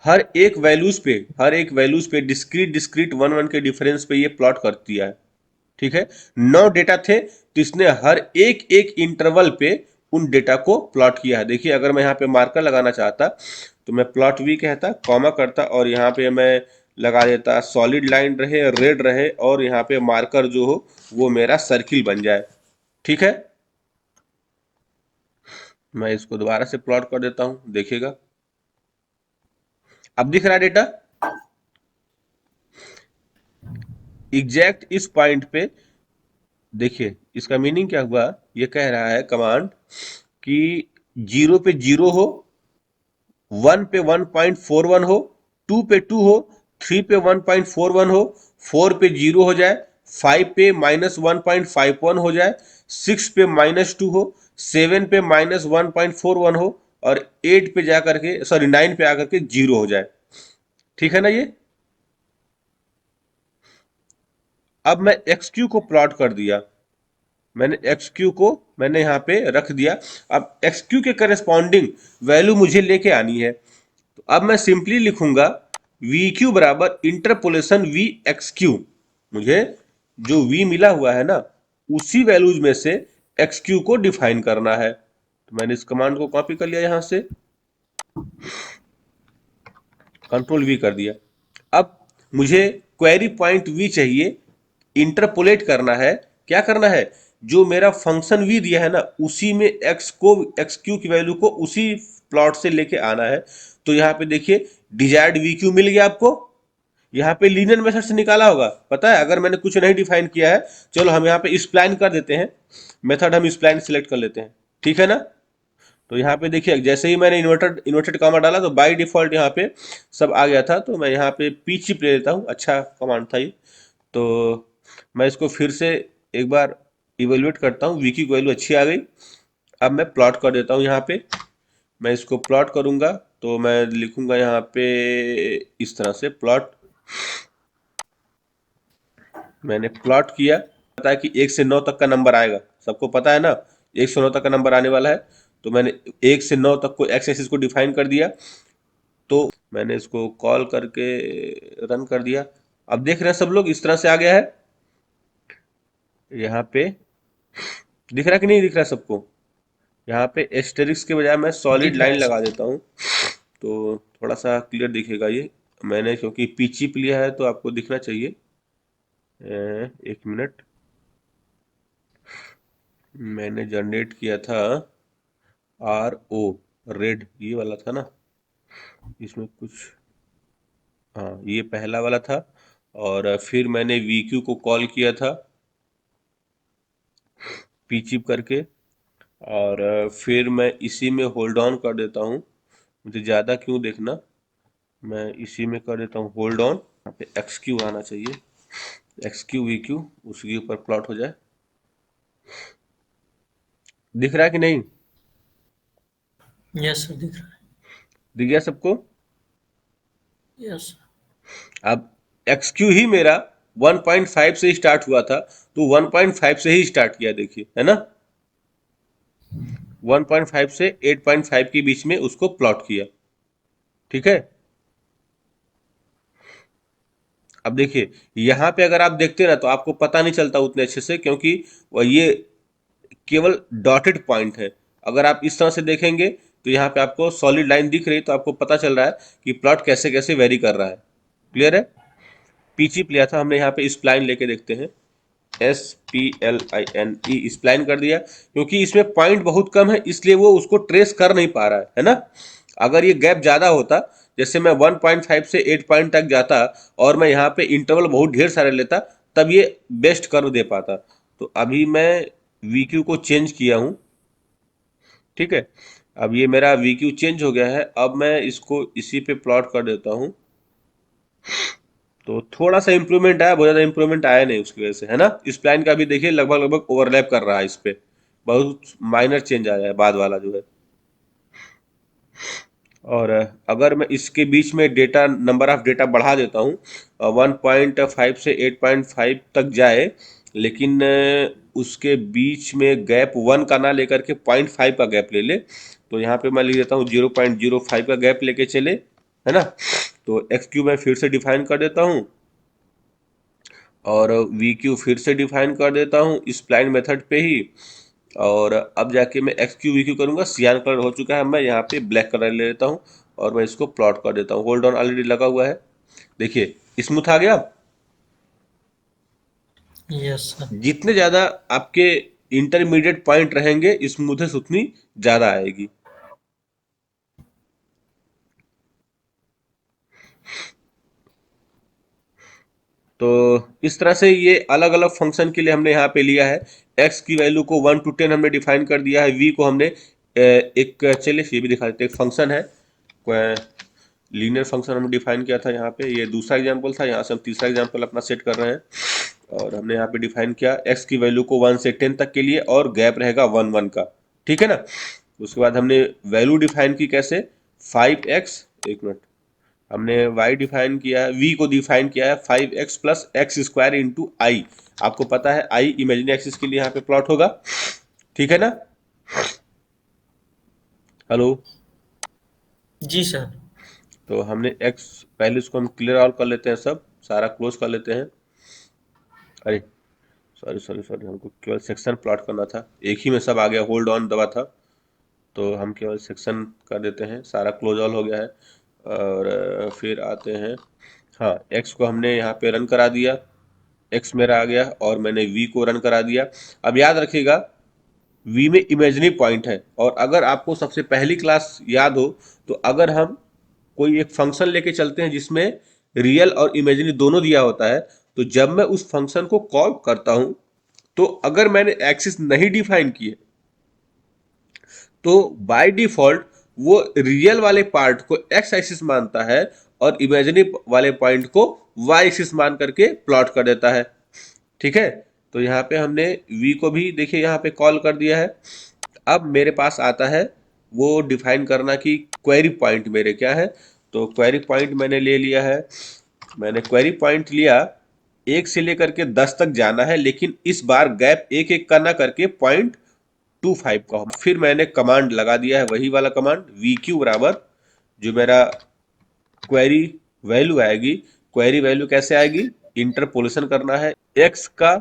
हर एक वैल्यूज पे डिस्क्रीट डिस्क्रीट 1 1 के डिफरेंस पे ये प्लॉट कर दिया है, ठीक है। 9 डेटा थे, तो इसने हर एक एक इंटरवल पे उन डेटा को प्लॉट किया है। देखिए अगर मैं यहाँ पे मार्कर लगाना चाहता, तो मैं प्लॉट वी कहता, कॉमा करता, और यहाँ पे मैं लगा देता सॉलिड लाइन रहे, रेड रहे, और यहाँ पे मार्कर जो हो वो मेरा सर्किल बन जाए, ठीक है। मैं इसको दोबारा से प्लॉट कर देता हूँ, देखिएगा अब दिख रहा है डेटा एग्जैक्ट इस पॉइंट पे। देखिए इसका मीनिंग क्या हुआ, ये कह रहा है कमांड कि 0 पे 0 हो, 1 पे 1.41 हो, 2 पे 2 हो, 3 पे 1.41 हो, 4 पे 0 हो जाए, 5 पे -1.51 हो जाए, 6 पे -2 हो, 7 पे -1.41 हो, और 8 पे जा करके, सॉरी 9 पे आकर के 0 हो जाए, ठीक है ना ये। अब मैं एक्स क्यू को प्लॉट कर दिया, मैंने एक्स क्यू को मैंने यहाँ पे रख दिया। अब एक्स क्यू के करस्पॉन्डिंग वैल्यू मुझे लेके आनी है, तो अब मैं सिंपली लिखूंगा वी क्यू बराबर इंटरपोलेशन वी एक्स क्यू। मुझे जो वी मिला हुआ है ना, उसी वैल्यूज में से एक्स क्यू को डिफाइन करना है। तो मैंने इस कमांड को कॉपी कर लिया, यहां से कंट्रोल वी कर दिया। अब मुझे क्वेरी पॉइंट वी चाहिए, इंटरपोलेट करना है। क्या करना है, जो मेरा फंक्शन वी दिया है ना, उसी में एक्स क्यू की वैल्यू को उसी प्लॉट से लेके आना है। तो यहाँ पे देखिए डिजायर्ड वी क्यू मिल गया आपको। यहाँ पे लीनियर मेथड से निकाला होगा, पता है अगर मैंने कुछ नहीं डिफाइन किया है। चलो हम यहाँ पे स्प्लाइन कर देते हैं, मेथड हम स्प्लाइन सिलेक्ट कर लेते हैं, ठीक है ना। तो यहाँ पे देखिए जैसे ही मैंने इन्वर्टेड कॉमा डाला, तो बाय डिफॉल्ट यहाँ पे सब आ गया था। तो मैं यहाँ पे पी चिप ले लेता हूँ, अच्छा कमांड था ये। तो मैं इसको फिर से एक बार इवेलुएट करता हूँ, वी की वैल्यू अच्छी आ गई। अब मैं प्लॉट कर देता हूँ यहाँ पे, मैं इसको प्लॉट करूंगा, तो मैं लिखूंगा यहाँ पे इस तरह से प्लॉट। मैंने प्लॉट किया, पता है कि 1 से 9 तक का नंबर आएगा, सबको पता है ना 1 से 9 तक का नंबर आने वाला है। तो मैंने 1 से 9 तक को एक्स एक्सिस को डिफाइन कर दिया, तो मैंने इसको कॉल करके रन कर दिया। अब देख रहे हैं सब लोग, इस तरह से आ गया है। यहाँ पे दिख रहा है कि नहीं दिख रहा है सबको। यहाँ पे एस्टेरिक्स के बजाय मैं सॉलिड दिख रहा लाइन है लगा सर। देता हूँ तो थोड़ा सा क्लियर दिखेगा ये। मैंने क्योंकि पीचिप लिया है तो आपको दिखना चाहिए। एक मिनट, मैंने जनरेट किया था RO, रेड ये वाला था ना, इसमें कुछ, हाँ ये पहला वाला था। और फिर मैंने VQ को कॉल किया था पीचिप करके, और फिर मैं इसी में होल्ड ऑन कर देता हूँ। मुझे ज़्यादा क्यों देखना, मैं इसी में कर देता हूँ होल्ड ऑन। यहाँ पे XQ आना चाहिए, XQ VQ उसके ऊपर प्लॉट हो जाए। दिख रहा है कि नहीं? यस सर, दिख रहा है। दिख गया सबको? यस। अब XQ ही मेरा 1.5 से स्टार्ट हुआ था, तो 1.5 से ही स्टार्ट किया, देखिए है ना, 1.5 से 8.5 के बीच में उसको प्लॉट किया। ठीक है, अब देखिए यहाँ पे अगर आप देखते ना तो आपको पता नहीं चलता उतने अच्छे से, क्योंकि वह ये केवल डॉटेड पॉइंट है। अगर आप इस तरह से देखेंगे तो यहाँ पे आपको सॉलिड लाइन दिख रही है, तो आपको पता चल रहा है कि प्लॉट कैसे कैसे वेरी कर रहा है। क्लियर है? पीचिप लिया था हमने, यहाँ पे स्प्लाइन लेके देखते हैं। SPLINE स्प्लाइन कर दिया, क्योंकि इसमें पॉइंट बहुत कम है इसलिए वो उसको ट्रेस कर नहीं पा रहा है ना। अगर ये गैप ज़्यादा होता, जैसे मैं 1.5 से 8 पॉइंट तक जाता और मैं यहाँ पे इंटरवल बहुत ढेर सारे लेता, तब ये बेस्ट कर्व दे पाता। तो अभी मैं VQ को चेंज किया हूँ। ठीक है, अब ये मेरा VQ चेंज हो गया है। अब मैं इसको इसी पे प्लॉट कर देता हूँ, तो थोड़ा सा इंप्रूवमेंट आया, बहुत ज़्यादा इंप्रूवमेंट आया नहीं उसकी वजह से, है ना। इस प्लान का भी देखिए लगभग लगभग ओवरलैप कर रहा है, इस पे बहुत माइनर चेंज आया है बाद वाला जो है। और अगर मैं इसके बीच में डेटा, नंबर ऑफ डेटा बढ़ा देता हूँ, 1.5 से 8.5 तक जाए, लेकिन उसके बीच में गैप 1 का ना लेकर के 0.5 का गैप ले ले, तो यहाँ पे मैं लिख देता हूँ 0.05 का गैप लेके चले, है ना। तो XQ मैं फिर से डिफाइन कर देता हूँ, और VQ फिर से डिफाइन कर देता हूँ इस स्प्लाइन मेथड पे ही। और अब जाके मैं XQ VQ करूँगा। सियान कलर हो चुका है, मैं यहाँ पे ब्लैक कलर ले लेता हूँ और मैं इसको प्लॉट कर देता हूँ। होल्ड ऑन ऑलरेडी लगा हुआ है, देखिए स्मूथ आ गया। Yes sir. जितने ज़्यादा आपके इंटरमीडिएट पॉइंट रहेंगे, स्मूथनेस उतनी ज़्यादा आएगी। तो इस तरह से ये अलग अलग फंक्शन के लिए हमने यहाँ पे लिया है। एक्स की वैल्यू को 1 to 10 हमने डिफाइन कर दिया है। वी को हमने एक, चलिए ये भी दिखा देते हैं, एक फंक्शन है, लीनियर फंक्शन हमने डिफाइन किया था यहाँ पे। ये दूसरा एग्जाम्पल था, यहाँ से हम तीसरा एग्जाम्पल अपना सेट कर रहे हैं। और हमने यहाँ पे डिफाइन किया एक्स की वैल्यू को 1 से 10 तक के लिए, और गैप रहेगा 1 1 का। ठीक है ना। उसके बाद हमने वैल्यू डिफाइन की कैसे, 5x, एक मिनट, हमने y डिफाइन किया है, v को डिफाइन किया है 5x plus x square into i. आपको पता है i इमेजिनरी एक्सिस के लिए यहाँ पे प्लॉट होगा। ठीक है ना। हेलो। जी सर। तो हमने x, पहले इसको हम क्लियर ऑल कर लेते हैं, सब सारा क्लोज कर लेते हैं। अरे सॉरी सॉरी सॉरी, हमको केवल सेक्शन प्लॉट करना था, एक ही में सब आ गया, होल्ड ऑन दबा था, तो हम केवल सेक्शन कर देते हैं। सारा क्लोज ऑल हो गया है। और फिर आते हैं, हाँ x को हमने यहाँ पे रन करा दिया, x मेरा आ गया, और मैंने v को रन करा दिया। अब याद रखिएगा v में इमेजिनरी पॉइंट है, और अगर आपको सबसे पहली क्लास याद हो, तो अगर हम कोई एक फंक्शन लेके चलते हैं जिसमें रियल और इमेजिनरी दोनों दिया होता है, तो जब मैं उस फंक्शन को कॉल करता हूं, तो अगर मैंने एक्सिस नहीं डिफाइन किए, तो बाय डिफॉल्ट वो रियल वाले पार्ट को एक्स एक्सिस मानता है और इमेजिनरी वाले पॉइंट को वाई एक्सिस मान करके प्लॉट कर देता है। ठीक है, तो यहाँ पे हमने v को भी देखिए यहाँ पे कॉल कर दिया है। अब मेरे पास आता है वो डिफाइन करना कि क्वेरी पॉइंट मेरे क्या है। तो क्वेरी पॉइंट मैंने ले लिया है। मैंने क्वेरी पॉइंट लिया, 1 से लेकर के 10 तक जाना है, लेकिन इस बार गैप एक एक का ना करके 0.25 का हो। फिर मैंने कमांड लगा दिया है, वही वाला कमांड VQ बराबर, जो मेरा क्वेरी वैल्यू आएगी, क्वेरी वैल्यू कैसे आएगी, इंटरपोलेशन करना है x का,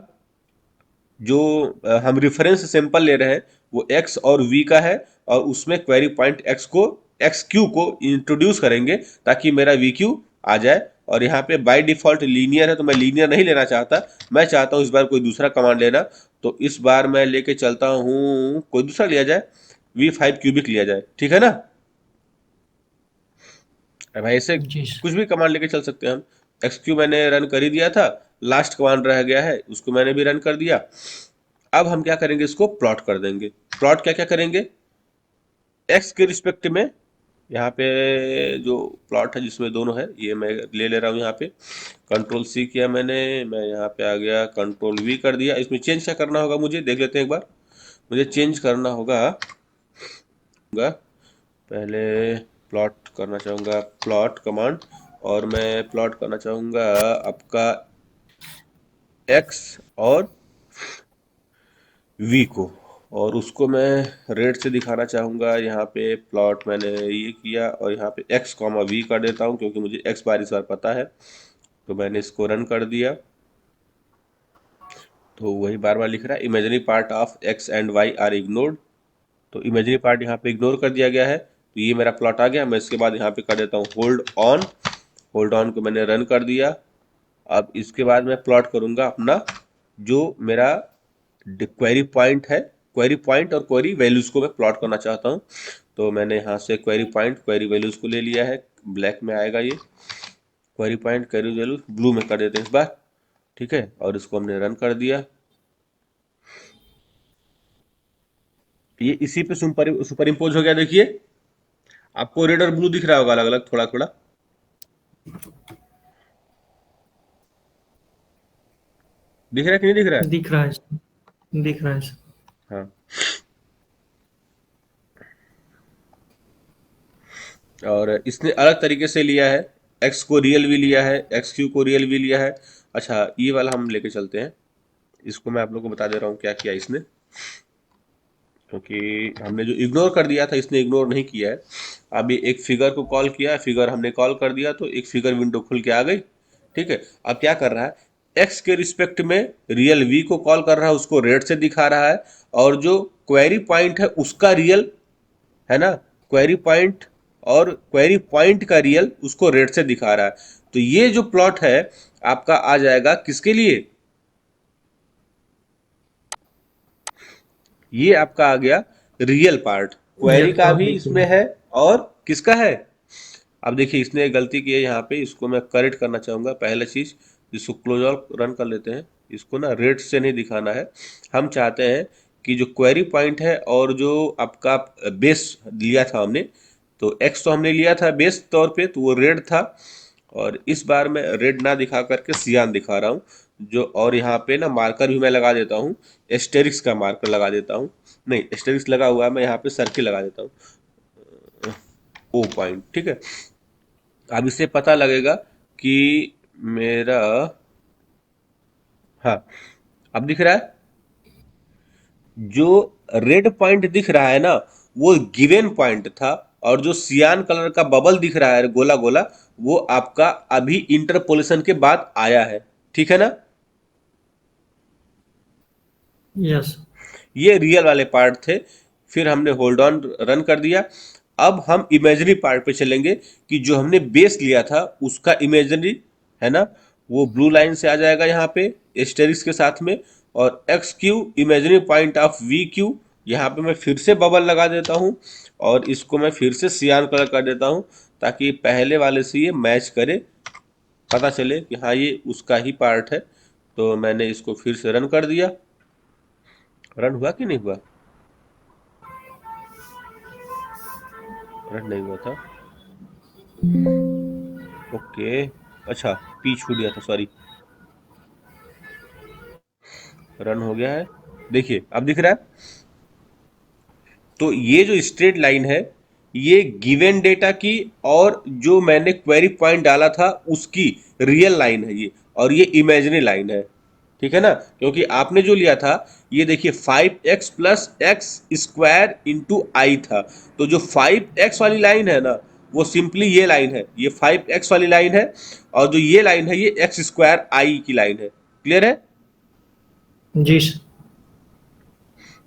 जो हम रेफरेंस सैंपल ले रहे हैं वो x और v का है, और उसमें क्वेरी पॉइंट एक्स क्यू को इंट्रोड्यूस करेंगे ताकि मेरा वी क्यू आ जाए। और यहाँ पे बाय डिफॉल्ट लीनियर है, तो मैं लीनियर नहीं लेना चाहता, मैं चाहता हूँ इस बार कोई दूसरा कमांड लेना। तो इस बार मैं लेके चलता हूँ, कोई दूसरा लिया जाए, V5 क्यूबिक लिया जाए, ठीक है ना। अब भाई ऐसे जी सर। कुछ भी कमांड लेके चल सकते हैं हम। एक्स क्यू मैंने रन कर ही दिया था, लास्ट कमांड रह गया है, उसको मैंने भी रन कर दिया। अब हम क्या करेंगे, इसको प्लॉट कर देंगे। प्लॉट क्या क्या करेंगे, एक्स के रिस्पेक्ट में, यहाँ पे जो प्लॉट है जिसमें दोनों है, ये मैं ले ले रहा हूँ। यहाँ पे कंट्रोल सी किया मैंने, मैं यहाँ पे आ गया, कंट्रोल वी कर दिया। इसमें चेंज क्या करना होगा, मुझे देख लेते हैं एक बार। मुझे चेंज करना होगा पहले, प्लॉट करना चाहूँगा प्लॉट कमांड, और मैं प्लॉट करना चाहूँगा आपका एक्स और वी को, और उसको मैं रेड से दिखाना चाहूँगा। यहाँ पे प्लॉट मैंने ये किया, और यहाँ पे एक्स कॉमा वी कर देता हूँ, क्योंकि मुझे एक्स बार इस बार पता है। तो मैंने इसको रन कर दिया, तो वही बार बार लिख रहा है, imaginary part of X and Y are ignored. तो इमेजिनरी पार्ट यहाँ पे इग्नोर कर दिया गया है, तो ये मेरा प्लॉट आ गया। मैं इसके बाद यहाँ पे कर देता हूँ होल्ड ऑन। होल्ड ऑन को मैंने रन कर दिया। अब इसके बाद मैं प्लॉट करूँगा अपना जो मेरा क्वेरी पॉइंट है, क्वेरी पॉइंट और क्वेरी वैल्यूज़ को मैं प्लॉट करना चाहता हूँ। तो मैंने यहाँ से क्वेरी पॉइंट क्वेरी वैल्यूज़ को ले लिया है, ब्लैक में आएगा ये। Query point query values blue में कर देते हैं इस बार, ठीक है। और इसको हमने रन कर दिया। ये इसी पे सुपर इम्पोज हो गया, देखिए आपको रेड और ब्लू दिख रहा होगा अलग अलग, थोड़ा थोड़ा दिख रहा है कि नहीं दिख रहा है। दिख रहा है सर, दिख रहा है सर। हाँ, और इसने अलग तरीके से लिया है, एक्स को रियल भी लिया है, एक्स क्यू को रियल भी लिया है। अच्छा, ये वाला हम लेके चलते हैं, इसको मैं आप लोग को बता दे रहा हूँ क्या किया इसने, क्योंकि हमने जो इग्नोर कर दिया था इसने इग्नोर नहीं किया है। अभी एक फिगर को कॉल किया, फिगर हमने कॉल कर दिया, तो एक फिगर विंडो खुल के आ गई, ठीक है। अब क्या कर रहा है, एक्स के रिस्पेक्ट में रियल वी को कॉल कर रहा है, उसको रेड से दिखा रहा है, और जो क्वेरी पॉइंट है उसका रियल है ना, क्वेरी पॉइंट और क्वेरी पॉइंट का रियल उसको रेड से दिखा रहा है। तो ये जो प्लॉट है आपका आ जाएगा किसके लिए, ये आपका आ गया रियल पार्ट, क्वेरी रियल का भी पब्लिक इसमें में। है और किसका है। अब देखिए इसने गलती की है यहाँ पे, इसको मैं करेक्ट करना चाहूँगा। पहला चीज़, इसको क्लोज ऑल रन कर लेते हैं। इसको ना रेड से नहीं दिखाना है, हम चाहते हैं कि जो क्वेरी पॉइंट है और जो आपका बेस लिया था हमने, तो एक्स तो हमने लिया था बेस तौर पे, तो वो रेड था, और इस बार मैं रेड ना दिखा करके सियान दिखा रहा हूँ जो। और यहाँ पे ना मार्कर भी मैं लगा देता हूँ, एस्टेरिक्स का मार्कर लगा देता हूँ, नहीं एस्टेरिक्स लगा हुआ है, मैं यहाँ पे सर्किल लगा देता हूँ, ओ पॉइंट, ठीक है। अब इससे पता लगेगा कि मेरा, हाँ अब दिख रहा है, जो रेड पॉइंट दिख रहा है ना वो गिवन पॉइंट था, और जो सियान कलर का बबल दिख रहा है गोला गोला, वो आपका अभी इंटरपोलेशन के बाद आया है, ठीक है ना। यस। ये रियल वाले पार्ट थे, फिर हमने होल्ड ऑन रन कर दिया। अब हम इमेजरी पार्ट पे चलेंगे कि जो हमने बेस लिया था उसका इमेजरी है ना, वो ब्लू लाइन से आ जाएगा यहाँ पे एस्टेरिक्स के साथ में, और X Q imagery point of we Q, यहाँ पे मैं फिर से बबल लगा देता हूँ, और इसको मैं फिर से सियान कलर कर देता हूँ, ताकि पहले वाले से ये मैच करे, पता चले कि हाँ ये उसका ही पार्ट है। तो मैंने इसको फिर से रन कर दिया, रन हुआ कि नहीं हुआ, रन नहीं हुआ था, ओके, अच्छा पी छूट गया था, सॉरी, रन हो गया है, देखिए अब दिख रहा है। तो ये जो स्ट्रेट लाइन है ये गिवन डेटा की और जो मैंने क्वेरी पॉइंट डाला था उसकी रियल लाइन है ये, और ये इमेजिनरी लाइन है, ठीक है ना। क्योंकि आपने जो लिया था ये देखिए 5x plus x square into i था, तो जो 5x वाली लाइन है ना वो सिंपली ये लाइन है, ये 5x वाली लाइन है, और जो ये लाइन है ये एक्स स्क्वायर आई की लाइन है, क्लियर है। जी सर।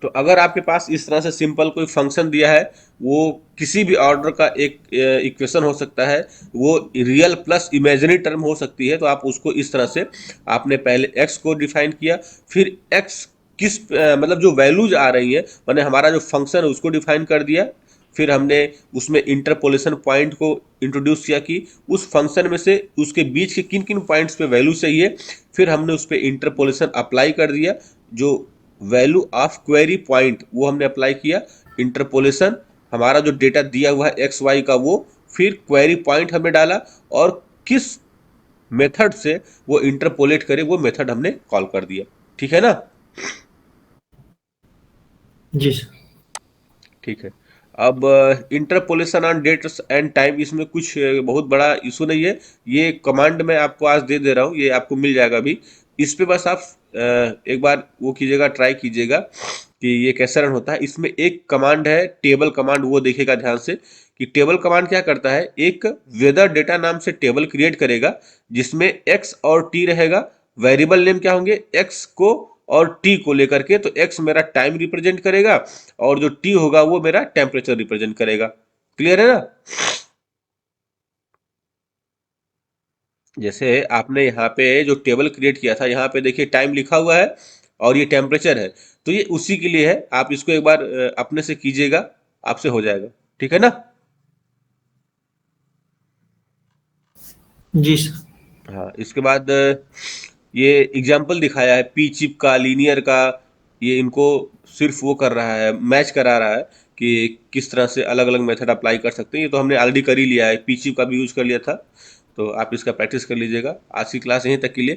तो अगर आपके पास इस तरह से सिंपल कोई फंक्शन दिया है, वो किसी भी ऑर्डर का एक इक्वेशन हो सकता है, वो रियल प्लस इमेजिनरी टर्म हो सकती है, तो आप उसको इस तरह से, आपने पहले x को डिफाइन किया, फिर x किस मतलब जो वैल्यूज आ रही है, मैंने हमारा जो फंक्शन है उसको डिफाइन कर दिया, फिर हमने उसमें इंटरपोलेशन पॉइंट को इंट्रोड्यूस किया कि उस फंक्शन में से उसके बीच के किन किन पॉइंट्स पे वैल्यू चाहिए, फिर हमने उस पर इंटरपोलेशन अप्लाई कर दिया, जो वैल्यू ऑफ क्वेरी पॉइंट वो हमने अप्लाई किया, इंटरपोलेशन हमारा जो डेटा दिया हुआ है एक्स वाई का वो, फिर क्वेरी पॉइंट हमने डाला, और किस मेथड से वो इंटरपोलेट करे वो मेथड हमने कॉल कर दिया। ठीक है ना? जी सर। ठीक है। अब interpolation on date and time, इसमें कुछ बहुत बड़ा इशू नहीं है, ये कमांड मैं आपको आज दे दे रहा हूँ, ये आपको मिल जाएगा अभी। इस पे बस आप एक बार वो कीजिएगा, ट्राई कीजिएगा कि ये कैसे रन होता है। इसमें एक कमांड है टेबल कमांड, वो देखिएगा ध्यान से कि टेबल कमांड क्या करता है। एक वेदर डेटा नाम से टेबल क्रिएट करेगा जिसमें एक्स और टी रहेगा। वेरिएबल नेम क्या होंगे, एक्स को और टी को लेकर के, तो एक्स मेरा टाइम रिप्रेजेंट करेगा और जो टी होगा वो मेरा टेम्परेचर रिप्रेजेंट करेगा। क्लियर है ना? जैसे आपने यहाँ पे जो टेबल क्रिएट किया था, यहाँ पे देखिए टाइम लिखा हुआ है और ये टेम्परेचर है, तो ये उसी के लिए है। आप इसको एक बार अपने से कीजिएगा, आपसे हो जाएगा। ठीक है ना? जी सर। हाँ, इसके बाद ये एग्जाम्पल दिखाया है पी चिप का, लीनियर का, ये इनको सिर्फ वो कर रहा है, मैच करा रहा है कि किस तरह से अलग अलग मेथड अप्लाई कर सकते हैं। ये तो हमने ऑलरेडी कर ही लिया है, पी चिप का भी यूज कर लिया था, तो आप इसका प्रैक्टिस कर लीजिएगा। आज की क्लास यहीं तक के लिए।